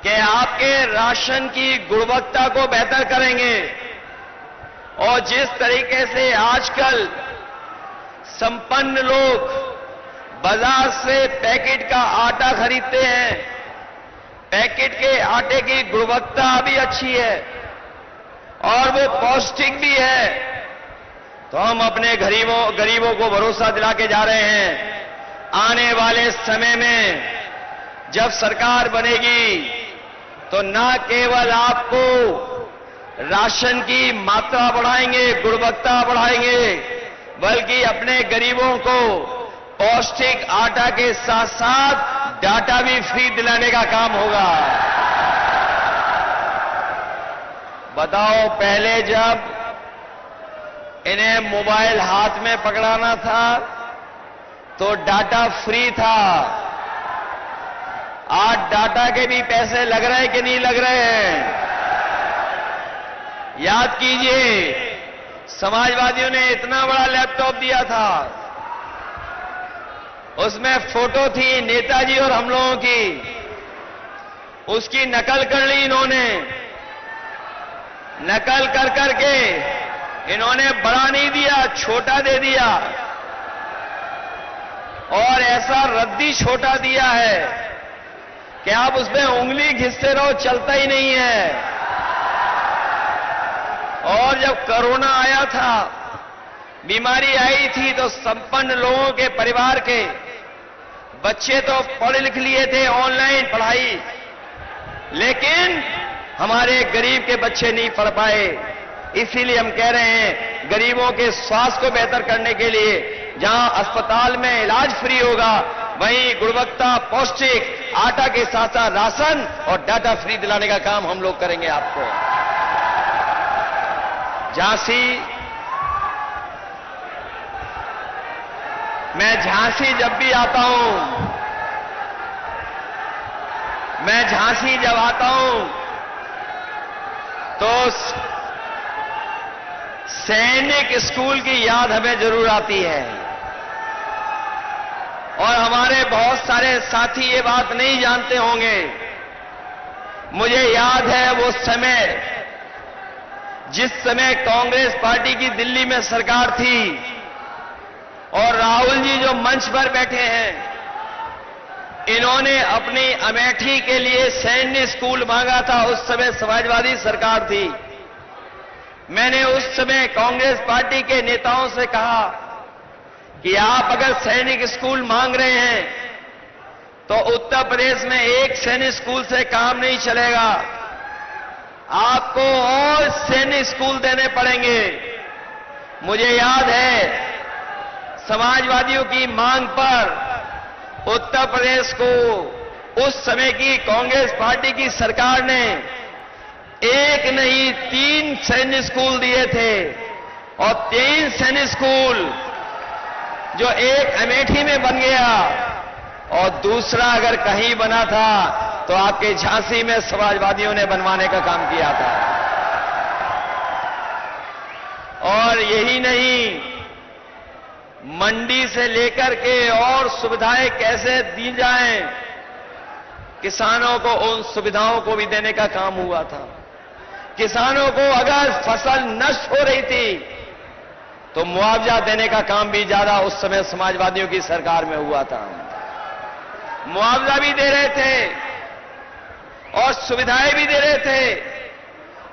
कि आपके राशन की गुणवत्ता को बेहतर करेंगे। और जिस तरीके से आजकल संपन्न लोग बाजार से पैकेट का आटा खरीदते हैं, पैकेट के आटे की गुणवत्ता भी अच्छी है और वो पौष्टिक भी है, तो हम अपने गरीबों को भरोसा दिला के जा रहे हैं, आने वाले समय में जब सरकार बनेगी तो न केवल आपको राशन की मात्रा बढ़ाएंगे, गुणवत्ता बढ़ाएंगे, बल्कि अपने गरीबों को पौष्टिक आटा के साथ साथ डाटा भी फ्री दिलाने का काम होगा। बताओ, पहले जब इन्हें मोबाइल हाथ में पकड़ाना था तो डाटा फ्री था। आज डाटा के भी पैसे लग रहे हैं कि नहीं लग रहे हैं? याद कीजिए, समाजवादियों ने इतना बड़ा लैपटॉप दिया था, उसमें फोटो थी नेताजी और हम लोगों की, उसकी नकल कर ली इन्होंने। नकल कर करके इन्होंने बड़ा नहीं दिया, छोटा दे दिया, और ऐसा रद्दी छोटा दिया है कि आप उसमें उंगली घिसते रहो, चलता ही नहीं है। और जब कोरोना आया था, बीमारी आई थी, तो संपन्न लोगों के परिवार के बच्चे तो पढ़ लिख लिए थे, ऑनलाइन पढ़ाई, लेकिन हमारे गरीब के बच्चे नहीं पढ़ पाए। इसीलिए हम कह रहे हैं, गरीबों के स्वास्थ्य को बेहतर करने के लिए जहां अस्पताल में इलाज फ्री होगा, वहीं गुणवत्ता पौष्टिक आटा के साथ साथ राशन और डाटा फ्री दिलाने का काम हम लोग करेंगे आपको। मैं झांसी जब भी आता हूं, मैं झांसी जब आता हूं तो सैनिक स्कूल की याद हमें जरूर आती है। और हमारे बहुत सारे साथी ये बात नहीं जानते होंगे, मुझे याद है वो समय जिस समय कांग्रेस पार्टी की दिल्ली में सरकार थी और राहुल जी जो मंच पर बैठे हैं, इन्होंने अपनी अमेठी के लिए सैन्य स्कूल मांगा था। उस समय समाजवादी सरकार थी। मैंने उस समय कांग्रेस पार्टी के नेताओं से कहा कि आप अगर सैनिक स्कूल मांग रहे हैं तो उत्तर प्रदेश में एक सैनिक स्कूल से काम नहीं चलेगा, आपको और सैनिक स्कूल देने पड़ेंगे। मुझे याद है समाजवादियों की मांग पर उत्तर प्रदेश को उस समय की कांग्रेस पार्टी की सरकार ने एक नहीं 3 सैनिक स्कूल दिए थे। और 3 सैनिक स्कूल जो एक अमेठी में बन गया और दूसरा अगर कहीं बना था तो आपके झांसी में समाजवादियों ने बनवाने का काम किया था। और यही नहीं, मंडी से लेकर के और सुविधाएं कैसे दी जाएं, किसानों को उन सुविधाओं को भी देने का काम हुआ था। किसानों को अगर फसल नष्ट हो रही थी तो मुआवजा देने का काम भी ज्यादा उस समय समाजवादियों की सरकार में हुआ था। मुआवजा भी दे रहे थे और सुविधाएं भी दे रहे थे।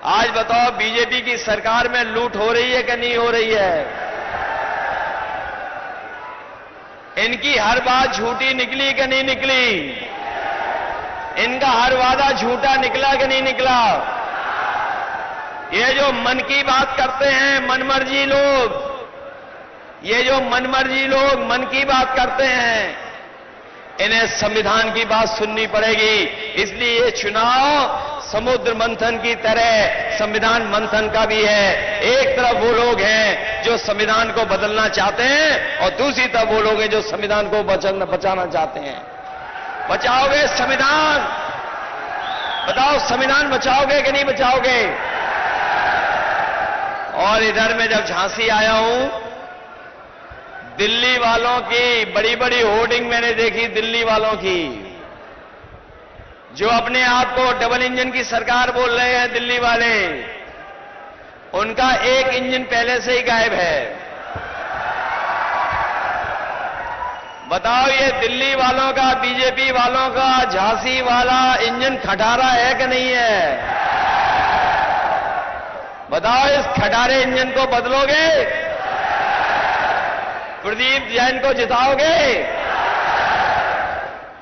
आज बताओ, बीजेपी की सरकार में लूट हो रही है कि नहीं हो रही है? इनकी हर बात झूठी निकली कि नहीं निकली? इनका हर वादा झूठा निकला कि नहीं निकला? ये जो मन की बात करते हैं मनमर्जी लोग, ये जो मनमर्जी लोग मन की बात करते हैं, इन्हें संविधान की बात सुननी पड़ेगी। इसलिए ये चुनाव समुद्र मंथन की तरह संविधान मंथन का भी है। एक तरफ वो लोग हैं जो संविधान को बदलना चाहते हैं और दूसरी तरफ वो लोग हैं जो संविधान को बचाना चाहते हैं। बचाओगे संविधान? बताओ, संविधान बचाओगे कि नहीं बचाओगे? और इधर मैं जब झांसी आया हूं, दिल्ली वालों की बड़ी बड़ी होर्डिंग मैंने देखी, दिल्ली वालों की, जो अपने आप को डबल इंजन की सरकार बोल रहे हैं। दिल्ली वाले, उनका एक इंजन पहले से ही गायब है। बताओ, ये दिल्ली वालों का, बीजेपी वालों का झांसी वाला इंजन खटारा है कि नहीं है? बताओ, इस खटारे इंजन को बदलोगे? प्रदीप जैन को जिताओगे?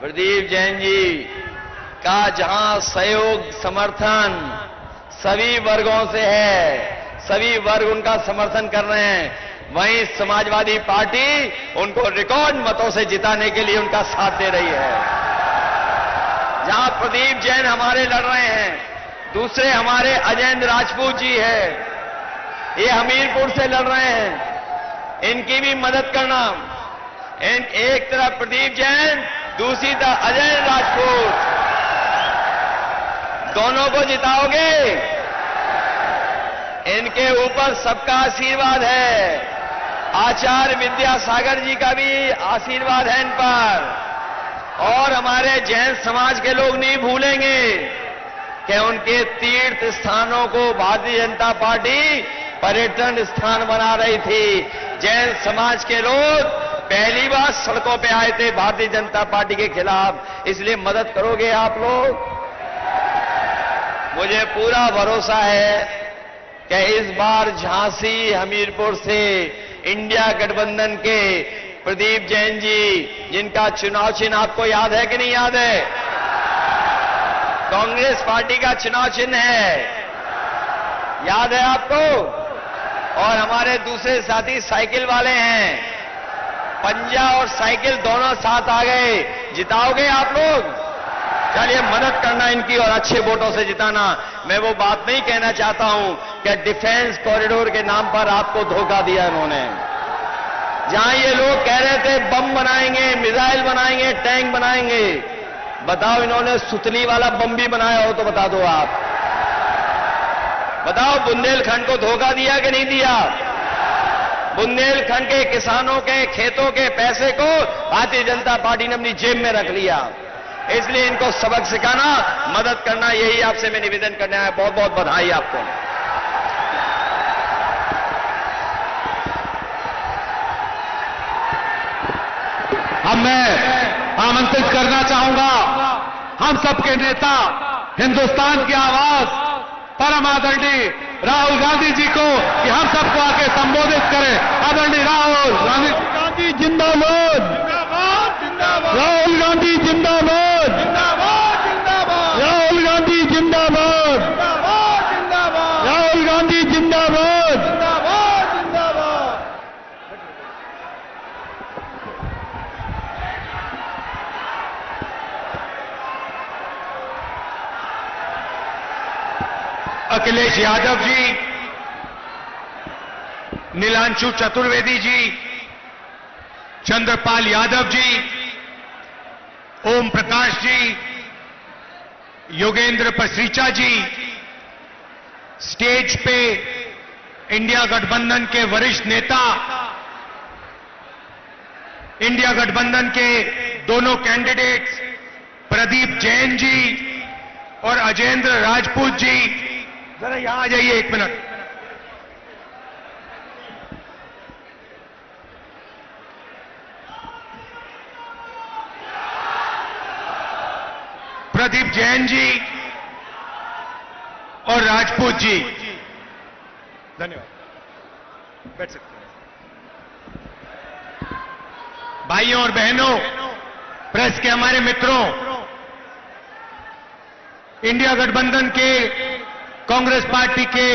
प्रदीप जैन जी का जहां सहयोग समर्थन सभी वर्गों से है, सभी वर्ग उनका समर्थन कर रहे हैं, वहीं समाजवादी पार्टी उनको रिकॉर्ड मतों से जिताने के लिए उनका साथ दे रही है। जहां प्रदीप जैन हमारे लड़ रहे हैं, दूसरे हमारे अजयेंद्र राजपूत जी है, ये हमीरपुर से लड़ रहे हैं, इनकी भी मदद करना। एक तरफ प्रदीप जैन, दूसरी तरफ अजयेंद्र राजपूत, दोनों को जिताओगे? इनके ऊपर सबका आशीर्वाद है, आचार्य विद्यासागर जी का भी आशीर्वाद है इन पर। और हमारे जैन समाज के लोग नहीं भूलेंगे कि उनके तीर्थ स्थानों को भारतीय जनता पार्टी पर्यटन स्थान बना रही थी। जैन समाज के लोग पहली बार सड़कों पे आए थे भारतीय जनता पार्टी के खिलाफ। इसलिए मदद करोगे आप लोग? मुझे पूरा भरोसा है कि इस बार झांसी हमीरपुर से इंडिया गठबंधन के प्रदीप जैन जी, जिनका चुनाव चिन्ह आपको याद है कि नहीं याद है? कांग्रेस पार्टी का चुनाव चिन्ह है, याद है आपको? और हमारे दूसरे साथी साइकिल वाले हैं, पंजा और साइकिल दोनों साथ आ गए। जिताओगे आप लोग? चलिए मदद करना इनकी और अच्छे वोटों से जिताना। मैं वो बात नहीं कहना चाहता हूं कि डिफेंस कॉरिडोर के नाम पर आपको धोखा दिया इन्होंने। जहां ये लोग कह रहे थे बम बनाएंगे, मिसाइल बनाएंगे, टैंक बनाएंगे, बताओ इन्होंने सुतली वाला बम भी बनाया हो तो बता दो आप। बताओ बुंदेलखंड को धोखा दिया कि नहीं दिया? बुंदेलखंड के किसानों के खेतों के पैसे को भारतीय जनता पार्टी ने अपनी जेब में रख लिया। इसलिए इनको सबक सिखाना, मदद करना, यही आपसे मैं निवेदन करने आया। बहुत बहुत बधाई आपको।
अब मैं आमंत्रित करना चाहूंगा हम सबके नेता, हिंदुस्तान की आवाज, परम आदरणीय राहुल गांधी जी को कि हम सबको आके संबोधित करें। आदरणीय राहुल गांधी जिंदाबाद, राहुल गांधी जिंदाबाद, राहुल गांधी जिंदाबाद, राहुल गांधी जिंदाबाद। अखिलेश यादव जी, नीलांशु चतुर्वेदी जी, चंद्रपाल यादव जी, ओम प्रकाश जी, योगेंद्र पसरीचा जी, स्टेज पे इंडिया गठबंधन के वरिष्ठ नेता, इंडिया गठबंधन के दोनों कैंडिडेट्स प्रदीप जैन जी और अजेंद्र राजपूत जी, जरा यहां आ जाइए एक मिनट। प्रदीप जैन जी और राजपूत जी, धन्यवाद, बैठ सकते हैं। भाइयों और बहनों, प्रेस के हमारे मित्रों, इंडिया गठबंधन के, कांग्रेस पार्टी के,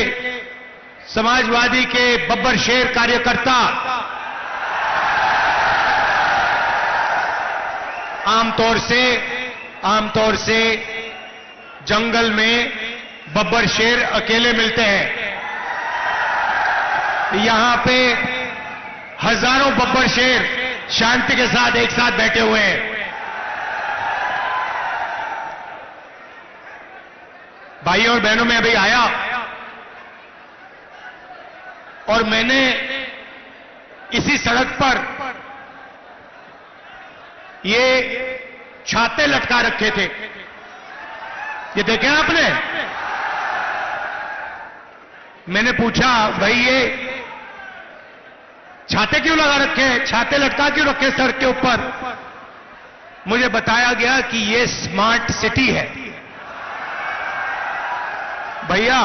समाजवादी के बब्बर शेर कार्यकर्ता आमतौर से जंगल में बब्बर शेर अकेले मिलते हैं। यहां पे हजारों बब्बर शेर शांति के साथ एक साथ बैठे हुए हैं। भाइयों और बहनों, मैं अभी आया और मैंने इसी सड़क पर ये छाते लटका रखे थे, ये देखे आपने? मैंने पूछा, भाई ये छाते क्यों लगा रखे हैं, छाते लटका क्यों रखे सड़क के ऊपर? मुझे बताया गया कि ये स्मार्ट सिटी है। भैया,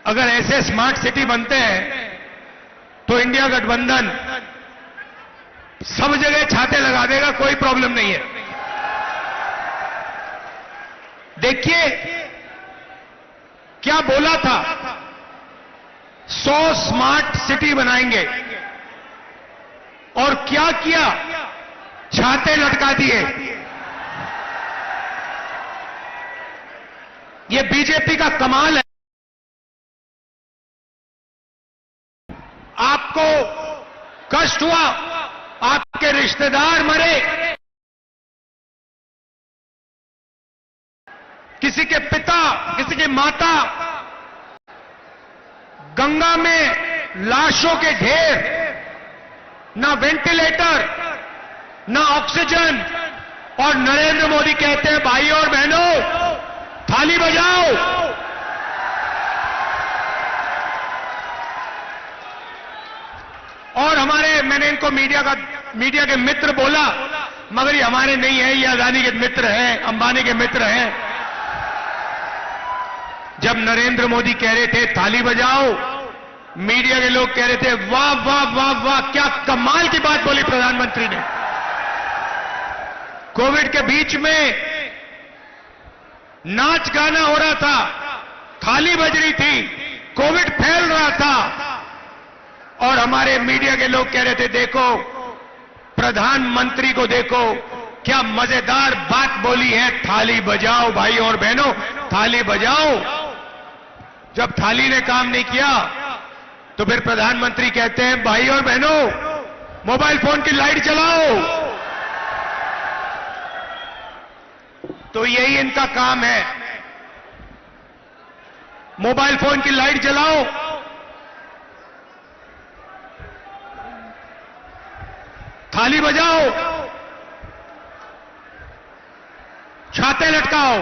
अगर ऐसे स्मार्ट सिटी बनते हैं तो इंडिया गठबंधन सब जगह छाते लगा देगा, कोई प्रॉब्लम नहीं है। देखिए क्या बोला था, 100 स्मार्ट सिटी बनाएंगे, और क्या किया, छाते लटका दिए। ये बीजेपी का कमाल है। आपको कष्ट हुआ, आपके रिश्तेदार मरे, किसी के पिता, किसी की माता, गंगा में लाशों के ढेर, ना वेंटिलेटर, ना ऑक्सीजन, और नरेंद्र मोदी कहते हैं, भाइयों और बहनों थाली बजाओ। और मैंने इनको मीडिया के मित्र बोला, मगर ये हमारे नहीं है, ये अदानी के मित्र हैं, अंबानी के मित्र हैं।
जब नरेंद्र मोदी कह रहे थे थाली बजाओ, मीडिया के लोग कह रहे थे वाह वाह वाह वाह, क्या कमाल की बात बोली प्रधानमंत्री ने। कोविड के बीच में नाच गाना हो रहा था, थाली बज रही थी, कोविड फैल रहा था, और हमारे मीडिया के लोग कह रहे थे देखो प्रधानमंत्री को देखो क्या मजेदार बात बोली है, थाली बजाओ भाई और बहनों, थाली बजाओ। जब थाली ने काम नहीं किया तो फिर प्रधानमंत्री कहते हैं भाई और बहनों मोबाइल फोन की लाइट जलाओ। तो यही इनका काम है, मोबाइल फोन की लाइट जलाओ, थाली बजाओ, छाते लटकाओ।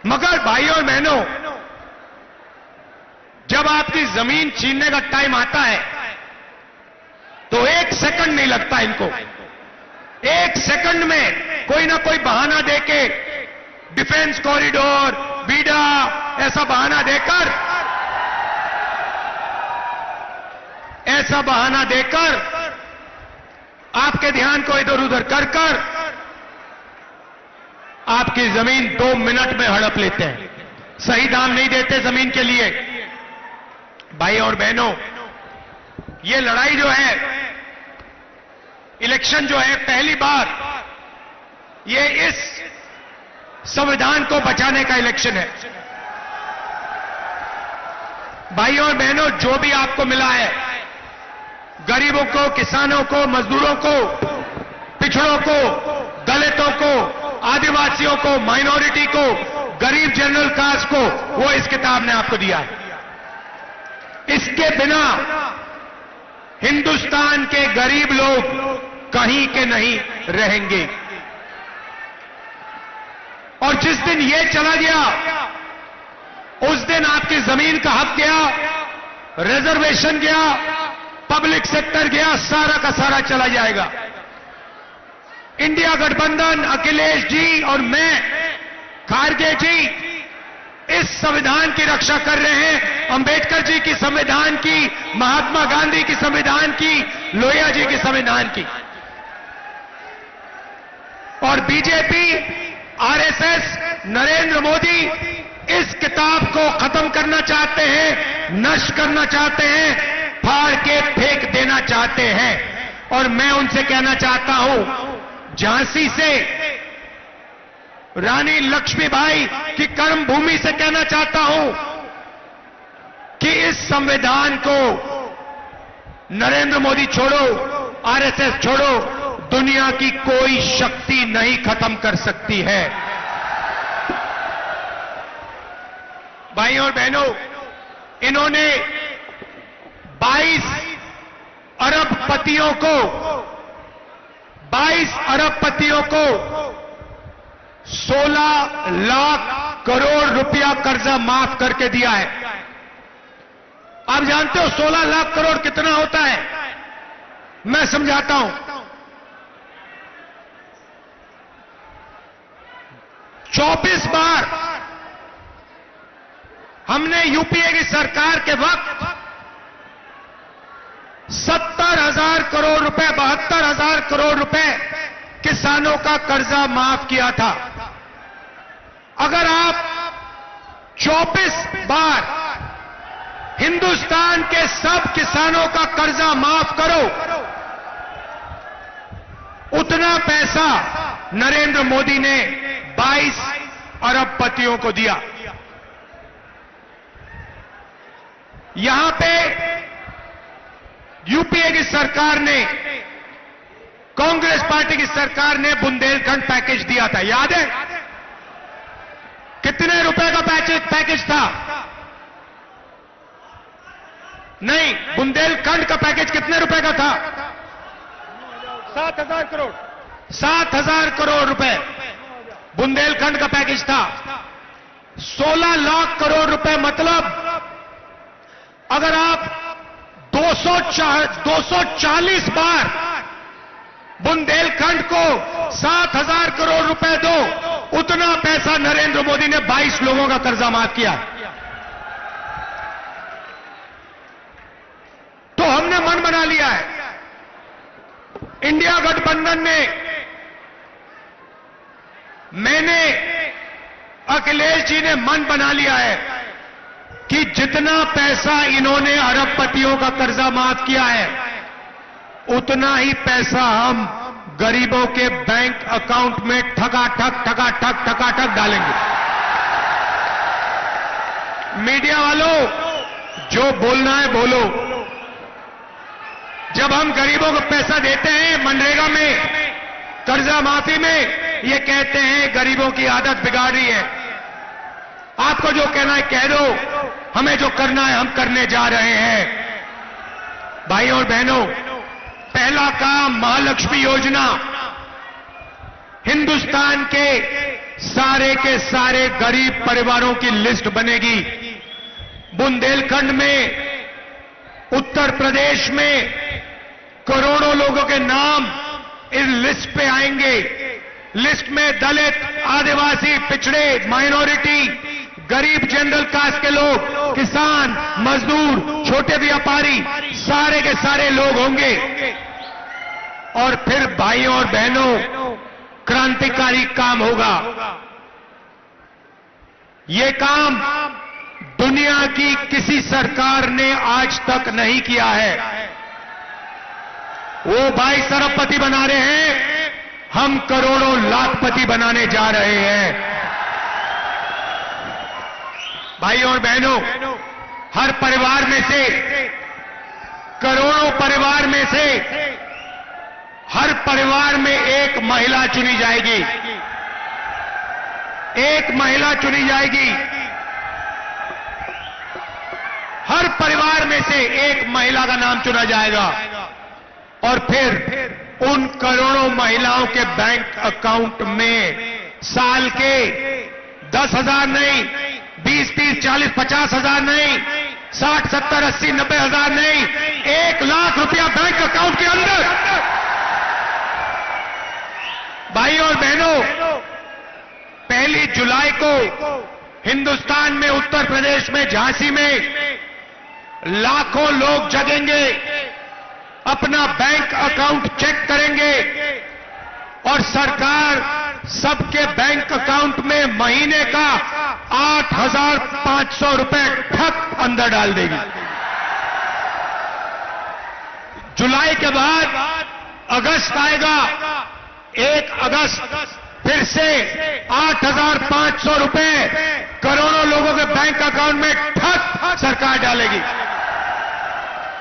मगर भाइयों और बहनों, जब आपकी जमीन छीनने का टाइम आता है तो एक सेकंड नहीं लगता इनको। एक सेकंड में कोई ना कोई बहाना देके, डिफेंस कॉरिडोर, बीडा, ऐसा बहाना देकर आपके ध्यान को इधर उधर कर आपकी जमीन 2 मिनट में हड़प लेते हैं। सही दाम नहीं देते जमीन के लिए। भाई और बहनों, ये लड़ाई जो है, इलेक्शन जो है, पहली बार ये इस संविधान को बचाने का इलेक्शन है। भाइयों और बहनों, जो भी आपको मिला है, गरीबों को, किसानों को, मजदूरों को, पिछड़ों को, दलितों को, आदिवासियों को, माइनॉरिटी को, गरीब जनरल कास्ट को, वो इस किताब ने आपको दिया है। इसके बिना हिंदुस्तान के गरीब लोग कहीं के नहीं रहेंगे। और जिस दिन ये चला गया, उस दिन आपकी जमीन का हक गया, रिजर्वेशन गया, पब्लिक सेक्टर गया, सारा का सारा चला जाएगा। इंडिया गठबंधन, अखिलेश जी और मैं, खारगे जी, इस संविधान की रक्षा कर रहे हैं। अंबेडकर जी की संविधान की, महात्मा गांधी की संविधान की, लोहिया जी की संविधान की। और बीजेपी, आरएसएस, नरेंद्र मोदी इस किताब को खत्म करना चाहते हैं, नष्ट करना चाहते हैं, फाड़ के फेंक देना चाहते हैं। और मैं उनसे कहना चाहता हूं, झांसी से रानी लक्ष्मीबाई की कर्मभूमि से कहना चाहता हूं कि इस संविधान को नरेंद्र मोदी छोड़ो, आरएसएस छोड़ो, दुनिया की कोई शक्ति नहीं खत्म कर सकती है। भाइयों और बहनों, इन्होंने 22 अरबपतियों को 16 लाख करोड़ रुपया कर्जा माफ करके दिया है। आप जानते हो 16 लाख करोड़ कितना होता है? मैं समझाता हूं। 24 बार हमने यूपीए की सरकार के वक्त 70,000 करोड़ रुपए, 72,000 करोड़ रुपए किसानों का कर्जा माफ किया था। अगर आप 24 बार हिंदुस्तान के सब किसानों का कर्जा माफ करो, उतना पैसा नरेंद्र मोदी ने 22 अरबपतियों को दिया। यहां पे यूपीए की सरकार ने, कांग्रेस पार्टी की सरकार ने बुंदेलखंड पैकेज दिया था, याद है? कितने रुपए का पैकेज था? नहीं, बुंदेलखंड का पैकेज कितने रुपए का था? 7,000 करोड़। 7,000 करोड़ रुपए बुंदेलखंड का पैकेज था। 16 लाख करोड़ रुपए, मतलब अगर आप 240 बार बुंदेलखंड को 7,000 करोड़ रुपए दो, उतना पैसा नरेंद्र मोदी ने 22 लोगों का कर्जा माफ किया। तो हमने मन बना लिया है, इंडिया गठबंधन ने, मैंने, अखिलेश जी ने मन बना लिया है कि जितना पैसा इन्होंने अरबपतियों का कर्जा माफ किया है, उतना ही पैसा हम गरीबों के बैंक अकाउंट में ठकाठक डालेंगे। मीडिया वालों, जो बोलना है बोलो। जब हम गरीबों को पैसा देते हैं मनरेगा में, कर्जा माफी में, ये कहते हैं गरीबों की आदत बिगाड़ रही है। आपको जो कहना है कह दो, हमें जो करना है हम करने जा रहे हैं। भाइयों और बहनों, पहला काम महालक्ष्मी योजना, हिंदुस्तान के सारे गरीब परिवारों की लिस्ट बनेगी। बुंदेलखंड में, उत्तर प्रदेश में करोड़ों लोगों के नाम इस लिस्ट पे आएंगे। लिस्ट में दलित, आदिवासी, पिछड़े, माइनॉरिटी, गरीब जनरल कास्ट के लोग, किसान, मजदूर, छोटे व्यापारी, सारे के सारे लोग होंगे। और फिर भाइयों और बहनों, क्रांतिकारी काम होगा। ये काम दुनिया की किसी सरकार ने आज तक नहीं किया है। वो भाई सरबपति बना रहे हैं, हम करोड़ों लाखपति बनाने जा रहे हैं। भाइयों और बहनों, हर परिवार में से, करोड़ों परिवार में से, हर परिवार में एक महिला चुनी जाएगी। एक महिला चुनी जाएगी। हर परिवार में से एक महिला का नाम चुना जाएगा। और फिर उन करोड़ों महिलाओं के बैंक अकाउंट में साल के 10,000 नहीं, 20, 30, 40, 50,000 नहीं, 60, 70, 80, 90,000 नहीं, 1 लाख रुपया बैंक अकाउंट के अंदर। भाइयों और बहनों, 1 जुलाई को हिंदुस्तान में, उत्तर प्रदेश में, झांसी में लाखों लोग जगेंगे, अपना बैंक अकाउंट चेक करेंगे और सरकार सबके बैंक अकाउंट में महीने का 8,500 रुपए ठक अंदर डाल देगी। जुलाई के बाद अगस्त आएगा, 1 अगस्त फिर से 8,500 रुपए करोड़ों लोगों के बैंक अकाउंट में ठक सरकार डालेगी।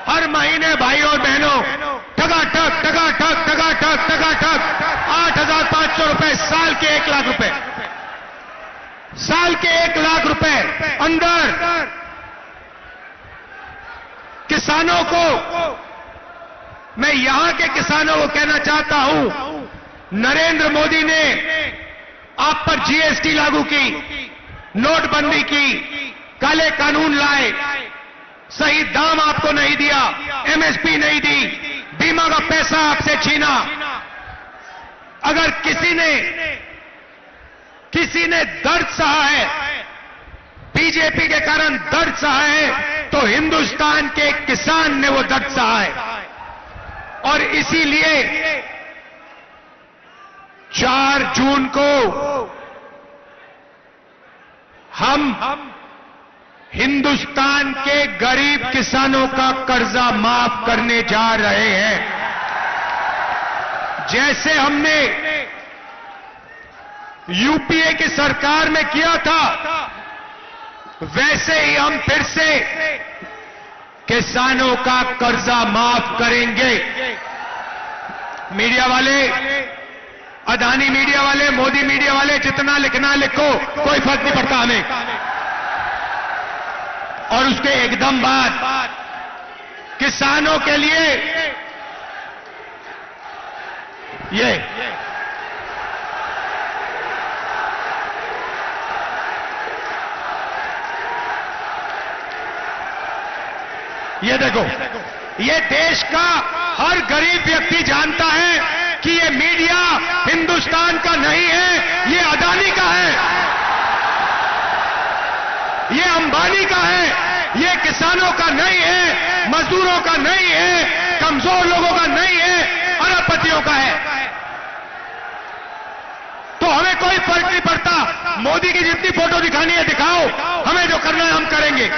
हर महीने भाइयों और बहनों, ठगाठक 8,500 रुपए, साल के 1 लाख रुपए, साल के 1 लाख रुपए अंदर। किसानों को, मैं यहां के किसानों को कहना चाहता हूं, नरेंद्र मोदी ने आप पर जीएसटी लागू की, नोटबंदी की, काले कानून लाए, सही दाम आपको नहीं दिया, एमएसपी नहीं दी, बीमा का पैसा आपसे छीना। अगर किसी ने दर्द सहा है, बीजेपी के कारण दर्द सहा है, तो हिंदुस्तान के किसान ने वो दर्द सहा है। और इसीलिए 4 जून को हम हिंदुस्तान के गरीब किसानों का कर्जा माफ करने जा रहे हैं। जैसे हमने यूपीए की सरकार में किया था, वैसे ही हम फिर से किसानों का कर्जा माफ करेंगे। मीडिया वाले, अदानी मीडिया वाले, मोदी मीडिया वाले, जितना लिखना लिखो, कोई फर्क नहीं पड़ता हमें। और उसके एकदम बाद किसानों के लिए ये देखो, ये देश का हर गरीब व्यक्ति जानता है
कि ये मीडिया हिंदुस्तान का नहीं है, ये अदानी का है, ये अंबानी का है, ये किसानों का नहीं है, मजदूरों का नहीं है, कमजोर लोगों का नहीं है, अरबपतियों का है। तो हमें कोई फर्क नहीं पड़ता, मोदी की जितनी फोटो दिखानी है दिखाओ, हमें जो करना है हम करेंगे।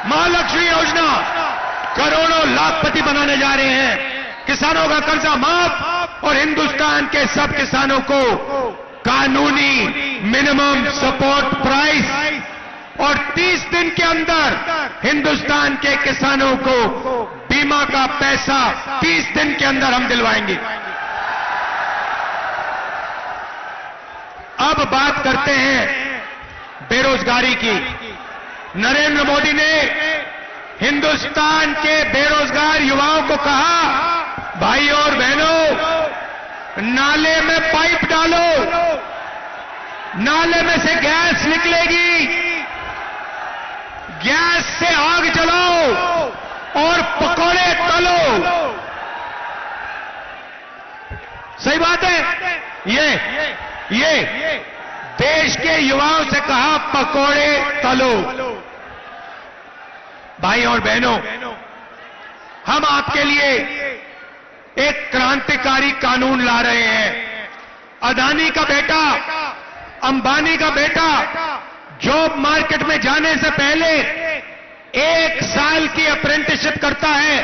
महालक्ष्मी योजना करोड़ों लाखपति बनाने जा रहे हैं, किसानों का कर्जा माफ और हिंदुस्तान के सब किसानों को कानूनी मिनिमम सपोर्ट प्राइस और 30 दिन के अंदर हिंदुस्तान के किसानों को बीमा का पैसा 30 दिन के अंदर हम दिलवाएंगे। अब बात करते हैं बेरोजगारी की। नरेंद्र मोदी ने हिंदुस्तान के बेरोजगार युवाओं को कहा, भाइयों और बहनों, नाले में पाइप डालो, नाले में से गैस निकलेगी, गैस से आग जलाओ और पकौड़े तलो। सही बात है, ये देश के युवाओं से कहा पकौड़े तलो। भाई और बहनों, हम आपके लिए एक क्रांतिकारी कानून ला रहे हैं। अदानी का बेटा, अंबानी का बेटा जॉब मार्केट में जाने से पहले 1 साल की अप्रेंटिसशिप करता है,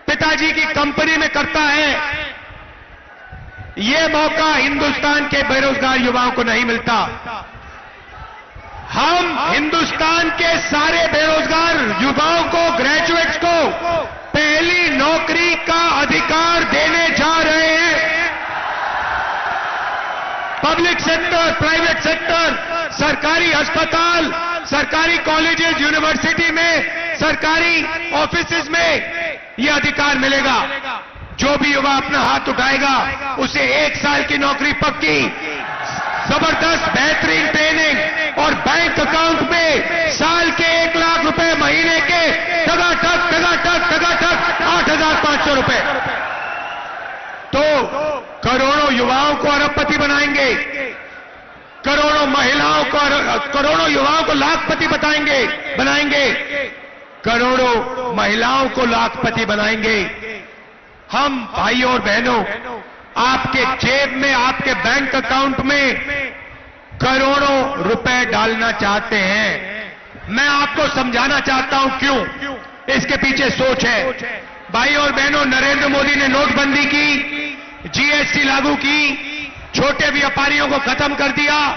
पिताजी की कंपनी में करता है। यह मौका हिंदुस्तान के बेरोजगार युवाओं को नहीं मिलता। हम हिंदुस्तान के सारे बेरोजगार युवाओं को, ग्रेजुएट्स को पहली नौकरी का अधिकार देने जा रहे हैं। पब्लिक सेक्टर, प्राइवेट सेक्टर, सरकारी अस्पताल, सरकारी कॉलेजेस, यूनिवर्सिटी में, सरकारी ऑफिसेज में यह अधिकार मिलेगा। जो भी युवा अपना हाथ उठाएगा उसे 1 साल की नौकरी पक्की, जबरदस्त बेहतरीन ट्रेनिंग और बैंक अकाउंट में साल के 1 लाख रुपए, महीने के टगाटक 8,500 रुपए। तो करोड़ों युवाओं को अरबपति बनाएंगे, करोड़ों महिलाओं को, करोड़ों युवाओं को लाखपति बनाएंगे, करोड़ों महिलाओं को लाखपति बनाएंगे। हम भाइयों और बहनों, आपके जेब में, आपके बैंक अकाउंट में करोड़ों रुपए डालना चाहते हैं। मैं आपको समझाना चाहता हूं क्यों इसके पीछे सोच है। भाइयों और बहनों, नरेंद्र मोदी ने नोटबंदी की, जीएसटी लागू की, छोटे व्यापारियों को खत्म कर दिया।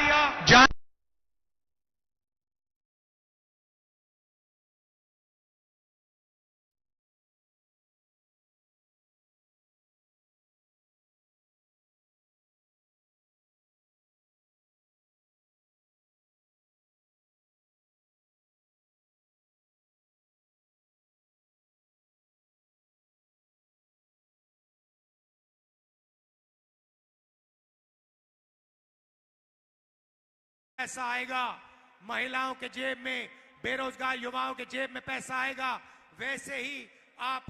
पैसा आएगा, महिलाओं के जेब में, बेरोजगार युवाओं के जेब में पैसा आएगा, वैसे ही आप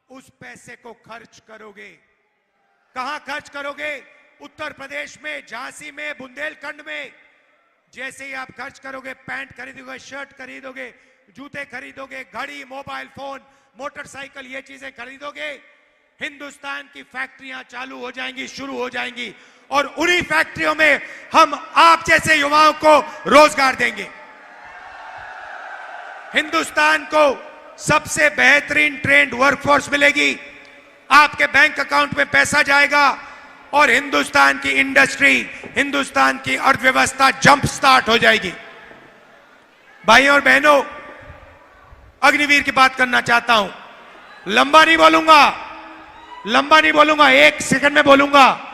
उस पैसे को खर्च करोगे। कहां खर्च करोगे? उत्तर प्रदेश में, झांसी में, बुंदेलखंड में। जैसे ही आप खर्च करोगे, पैंट खरीदोगे, शर्ट खरीदोगे, जूते खरीदोगे, घड़ी, मोबाइल फोन, मोटरसाइकिल, ये चीजें खरीदोगे, हिंदुस्तान की फैक्ट्रियां चालू हो जाएंगी, शुरू हो जाएंगी और उन्हीं फैक्ट्रियों में हम आप जैसे युवाओं को रोजगार देंगे। हिंदुस्तान को सबसे बेहतरीन ट्रेंड वर्कफोर्स मिलेगी, आपके बैंक अकाउंट में पैसा जाएगा और हिंदुस्तान की इंडस्ट्री, हिंदुस्तान की अर्थव्यवस्था जंप स्टार्ट हो जाएगी। भाइयों और बहनों, अग्निवीर की बात करना चाहता हूं। लंबा नहीं बोलूंगा, 1 सेकंड में बोलूंगा।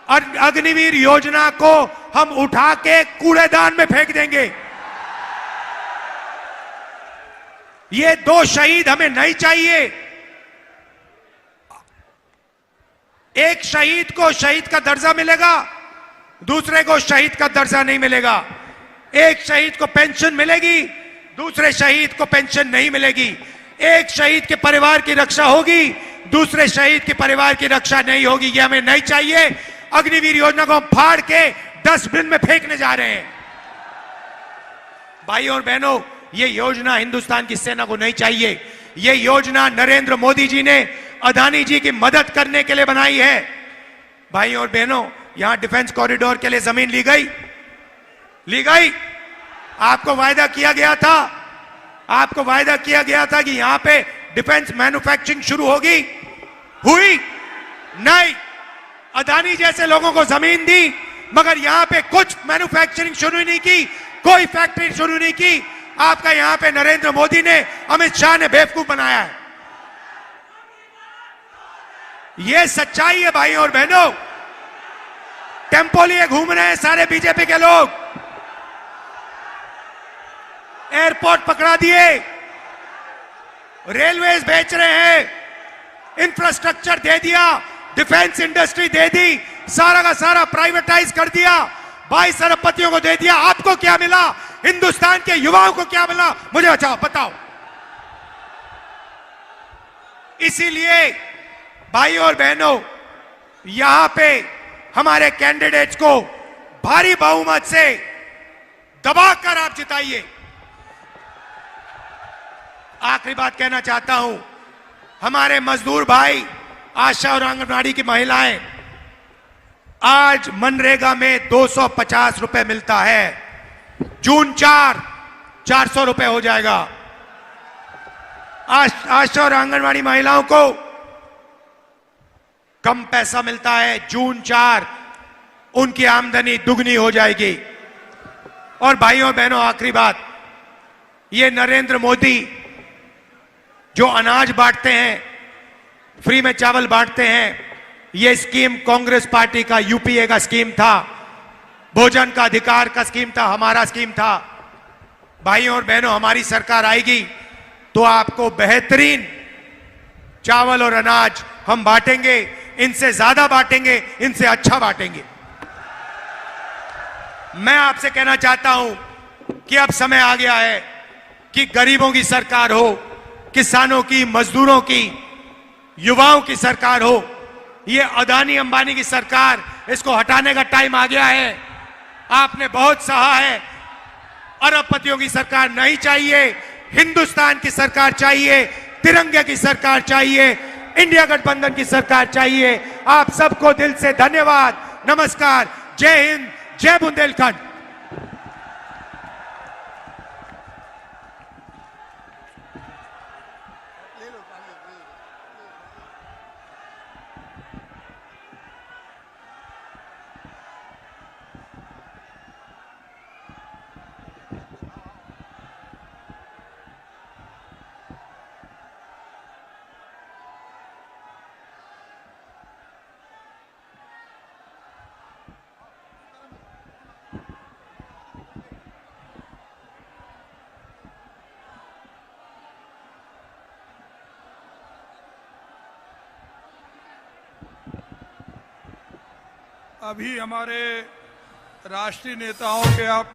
अग्निवीर योजना को हम उठा के कूड़ेदान में फेंक देंगे। ये 2 शहीद हमें नहीं चाहिए। एक शहीद को शहीद का दर्जा मिलेगा, दूसरे को शहीद का दर्जा नहीं मिलेगा। एक शहीद को पेंशन मिलेगी, दूसरे शहीद को पेंशन नहीं मिलेगी। एक शहीद के परिवार की रक्षा होगी, दूसरे शहीद के परिवार की रक्षा नहीं होगी, ये हमें नहीं चाहिए। अग्निवीर योजना को हम फाड़ के डस्टबिन में फेंकने जा रहे हैं। भाई और बहनों, ये योजना हिंदुस्तान की सेना को नहीं चाहिए। ये योजना नरेंद्र मोदी जी ने अदानी जी की मदद करने के लिए बनाई है। भाई और बहनों, यहां डिफेंस कॉरिडोर के लिए जमीन ली गई। आपको वायदा किया गया था कि यहां पे डिफेंस मैन्युफैक्चरिंग शुरू होगी, हुई नहीं। अदानी जैसे लोगों को जमीन दी, मगर यहां पे कुछ मैन्युफैक्चरिंग शुरू नहीं की, कोई फैक्ट्री शुरू नहीं की। आपका यहां पे नरेंद्र मोदी ने, अमित शाह ने बेवकूफ बनाया है। यह सच्चाई है भाई और बहनों। टेम्पो लिए घूम रहे हैं सारे बीजेपी के लोग, एयरपोर्ट पकड़ा दिए, रेलवेज बेच रहे हैं, इंफ्रास्ट्रक्चर दे दिया, डिफेंस इंडस्ट्री दे दी, सारा का सारा प्राइवेटाइज कर दिया, 22 अरबपतियों को दे दिया। आपको क्या मिला? हिंदुस्तान के युवाओं को क्या मिला? मुझे बताओ। इसीलिए भाई और बहनों, यहां पे हमारे कैंडिडेट्स को भारी बहुमत से दबाकर आप जिताइए। आखिरी बात कहना चाहता हूं, हमारे मजदूर भाई, आशा और आंगनबाड़ी की महिलाएं, आज मनरेगा में 250 रुपए मिलता है, जून 400 रुपए हो जाएगा। आशा और आंगनबाड़ी महिलाओं को कम पैसा मिलता है, जून 4 उनकी आमदनी दुगनी हो जाएगी। और भाइयों और बहनों, आखिरी बात, ये नरेंद्र मोदी जो अनाज बांटते हैं, फ्री में चावल बांटते हैं, ये स्कीम कांग्रेस पार्टी का यूपीए का स्कीम था, भोजन का अधिकार का स्कीम था, हमारा स्कीम था। भाइयों और बहनों, हमारी सरकार आएगी तो आपको बेहतरीन चावल और अनाज हम बांटेंगे, इनसे ज्यादा बांटेंगे, इनसे अच्छा बांटेंगे। मैं आपसे कहना चाहता हूं कि अब समय आ गया है कि गरीबों की सरकार हो, किसानों की, मजदूरों की, युवाओं की सरकार हो। ये अदानी अंबानी की सरकार, इसको हटाने का टाइम आ गया है। आपने बहुत सहा है, अरबपतियों की सरकार नहीं चाहिए, हिंदुस्तान की सरकार चाहिए, तिरंगे की सरकार चाहिए, इंडिया गठबंधन की सरकार चाहिए। आप सबको दिल से धन्यवाद, नमस्कार, जय हिंद, जय बुंदेलखंड।
अभी हमारे राष्ट्रीय नेताओं के आप